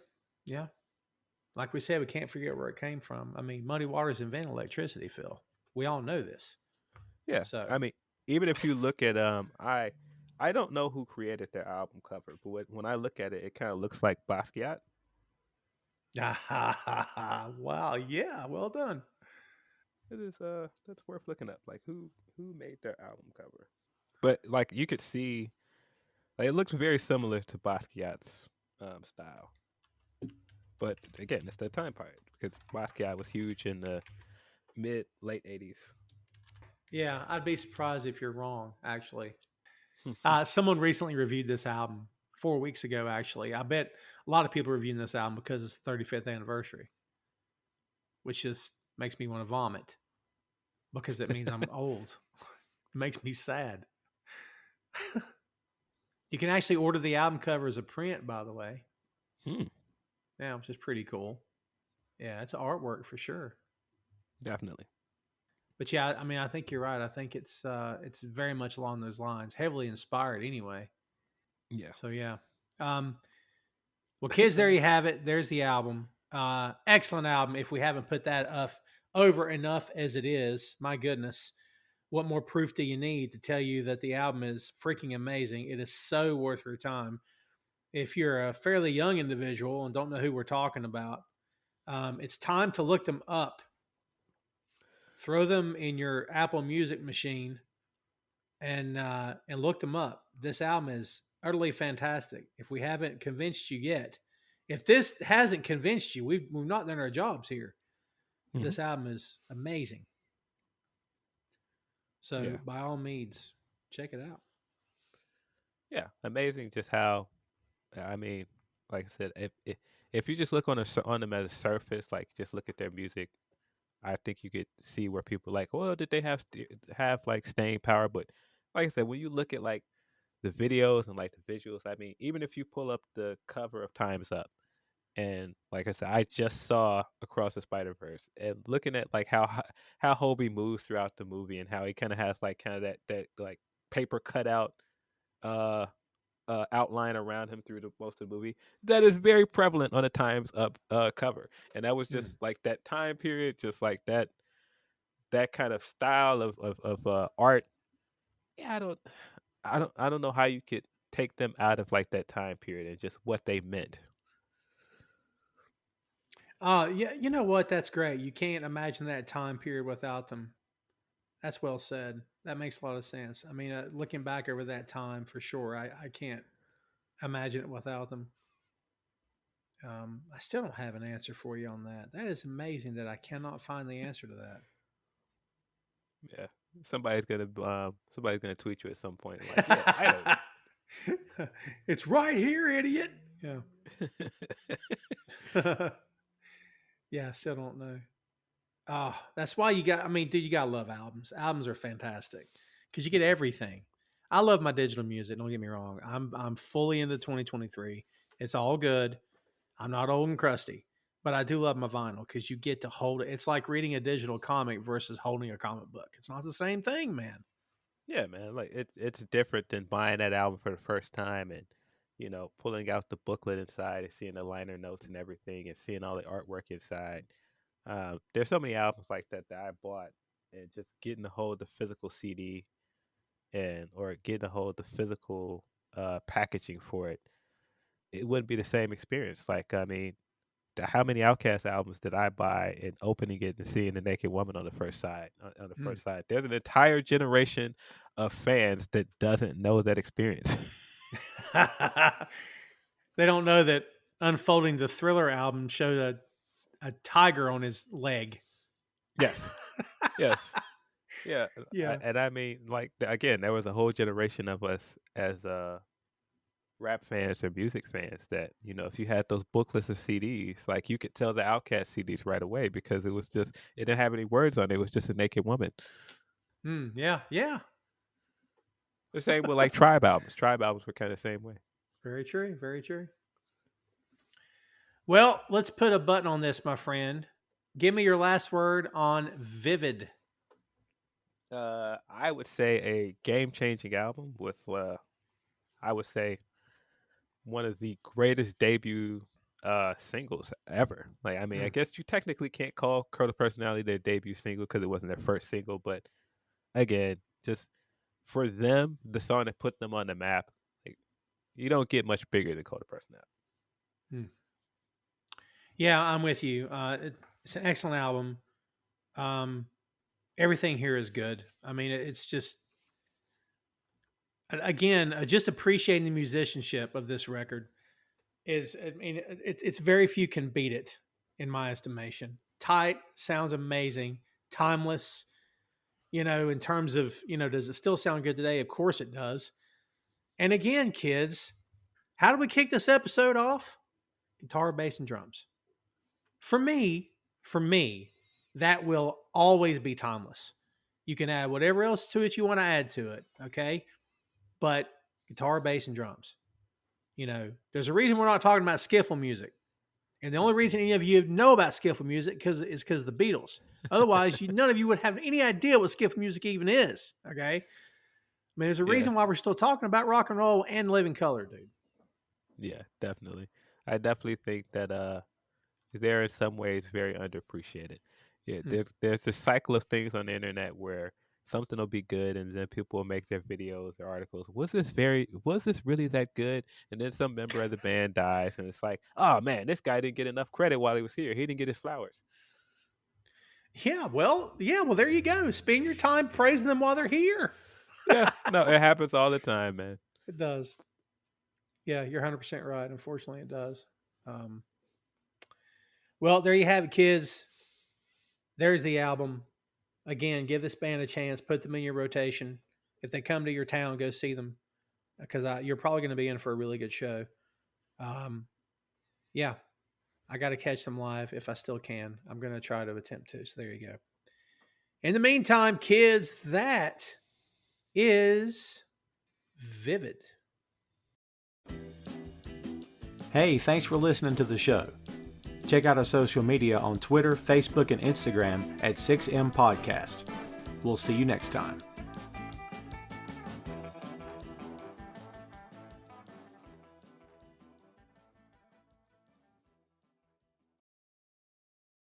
Yeah. Like we said, we can't forget where it came from. I mean, Muddy Waters invented electricity, Phil. We all know this. Yeah. So, I mean, even if you look at I don't know who created their album cover, but when I look at it, it kind of looks like Basquiat. wow. Yeah. Well done. It is that's worth looking up. Like who made their album cover? But like you could see like it looks very similar to Basquiat's style. But again, it's the time period because Basquiat was huge in the mid late 80s. Yeah. I'd be surprised if you're wrong, actually. Someone recently reviewed this album 4 weeks ago, actually. I bet a lot of people are reviewing this album because it's the 35th anniversary, which just makes me want to vomit because that means I'm old. It makes me sad. You can actually order the album cover as a print, by the way. Hmm, Yeah, which is pretty cool. Yeah, it's artwork for sure. definitely. But yeah, I mean, I think you're right. I think it's very much along those lines, heavily inspired anyway. Yeah. So yeah. Um, well, kids, there you have it. There's the album. Excellent album. If we haven't put that up over enough as it is, my goodness, what more proof do you need to tell you that the album is freaking amazing? It is so worth your time. If you're a fairly young individual and don't know who we're talking about, it's time to look them up. Throw them in your Apple Music machine and look them up. This album is utterly fantastic. If we haven't convinced you yet, if this hasn't convinced you, we've not done our jobs here. Mm-hmm. This album is amazing. So by all means, check it out. Yeah, amazing. Just how, I mean, like I said, if you just look on them as a surface, like just look at their music, I think you could see where people like, well, did they have like staying power? But like I said, when you look at like the videos and like the visuals, I mean, even if you pull up the cover of Time's Up, and like I said, I just saw Across the Spider-Verse, and looking at like how Hobie moves throughout the movie and how he kind of has like kind of that like paper cutout uh outline around him through the most of the movie, that is very prevalent on the Time's Up cover. And that was just like that time period, just like that kind of style of art. Yeah, I don't know how you could take them out of like that time period and just what they meant. Yeah, you know what? That's great. You can't imagine that time period without them. That's well said. That makes a lot of sense. I mean, looking back over that time, for sure, I can't imagine it without them. I still don't have an answer for you on that. That is amazing that I cannot find the answer to that. Yeah, somebody's gonna tweet you at some point. Like, yeah, I don't know. It's right here, idiot. Yeah. Yeah, I still don't know. Oh, that's why you got. I mean, dude, you gotta love albums. Albums are fantastic because you get everything. I love my digital music. Don't get me wrong. I'm fully into 2023. It's all good. I'm not old and crusty, but I do love my vinyl because you get to hold it. It's like reading a digital comic versus holding a comic book. It's not the same thing, man. Yeah, man. Like it's different than buying that album for the first time and pulling out the booklet inside and seeing the liner notes and everything and seeing all the artwork inside. There's so many albums like that I bought, and just getting a hold of the physical CD or getting a hold of the physical packaging for it. It wouldn't be the same experience. Like, I mean, how many Outkast albums did I buy and opening it and seeing the naked woman on the first side? On the first side, there's an entire generation of fans that doesn't know that experience. They don't know that unfolding the Thriller album showed a tiger on his leg. Yes. Yes. Yeah. And I mean, like, again, there was a whole generation of us as rap fans or music fans that, if you had those booklets of CDs, like, you could tell the Outkast CDs right away because it didn't have any words on it. It was just a naked woman. Yeah. The same with like Tribe albums. Tribe albums were kind of the same way. Very true. Very true. Well, let's put a button on this, my friend. Give me your last word on Vivid. I would say a game-changing album with, I would say, one of the greatest debut singles ever. Like, I mean, I guess you technically can't call Cult of Personality their debut single because it wasn't their first single, but again, just for them, the song that put them on the map, like, you don't get much bigger than Cult of Personality. Yeah, I'm with you. It's an excellent album. Everything here is good. I mean, it's just, again, just appreciating the musicianship of this record is, I mean, it's very few can beat it in my estimation. Tight, sounds amazing, timeless, in terms of, does it still sound good today? Of course it does. And again, kids, how do we kick this episode off? Guitar, bass, and drums. For me, that will always be timeless. You can add whatever else to it you want to add to it, okay? But guitar, bass, and drums. There's a reason we're not talking about skiffle music. And the only reason any of you know about skiffle music is because of the Beatles. Otherwise, none of you would have any idea what skiffle music even is, okay? I mean, there's a reason why we're still talking about rock and roll and Living Color, dude. Yeah, definitely. I definitely think that they're in some ways very underappreciated. Yeah, Hmm. there's this cycle of things on the internet where something will be good, and then people will make their videos or articles. Was this really that good? And then some member of the band dies, and it's like, oh man, this guy didn't get enough credit while he was here. He didn't get his flowers. Yeah, well, there you go. Spend your time praising them while they're here. Yeah, no, it happens all the time, man. It does. Yeah, you're 100% right. Unfortunately, it does. Um, well, there you have it, kids. There's the album. Again, give this band a chance. Put them in your rotation. If they come to your town, go see them because you're probably going to be in for a really good show. Yeah, I got to catch them live if I still can. I'm going to try to attempt to. So there you go. In the meantime, kids, that is Vivid. Hey, thanks for listening to the show. Check out our social media on Twitter, Facebook, and Instagram at 6M Podcast. We'll see you next time.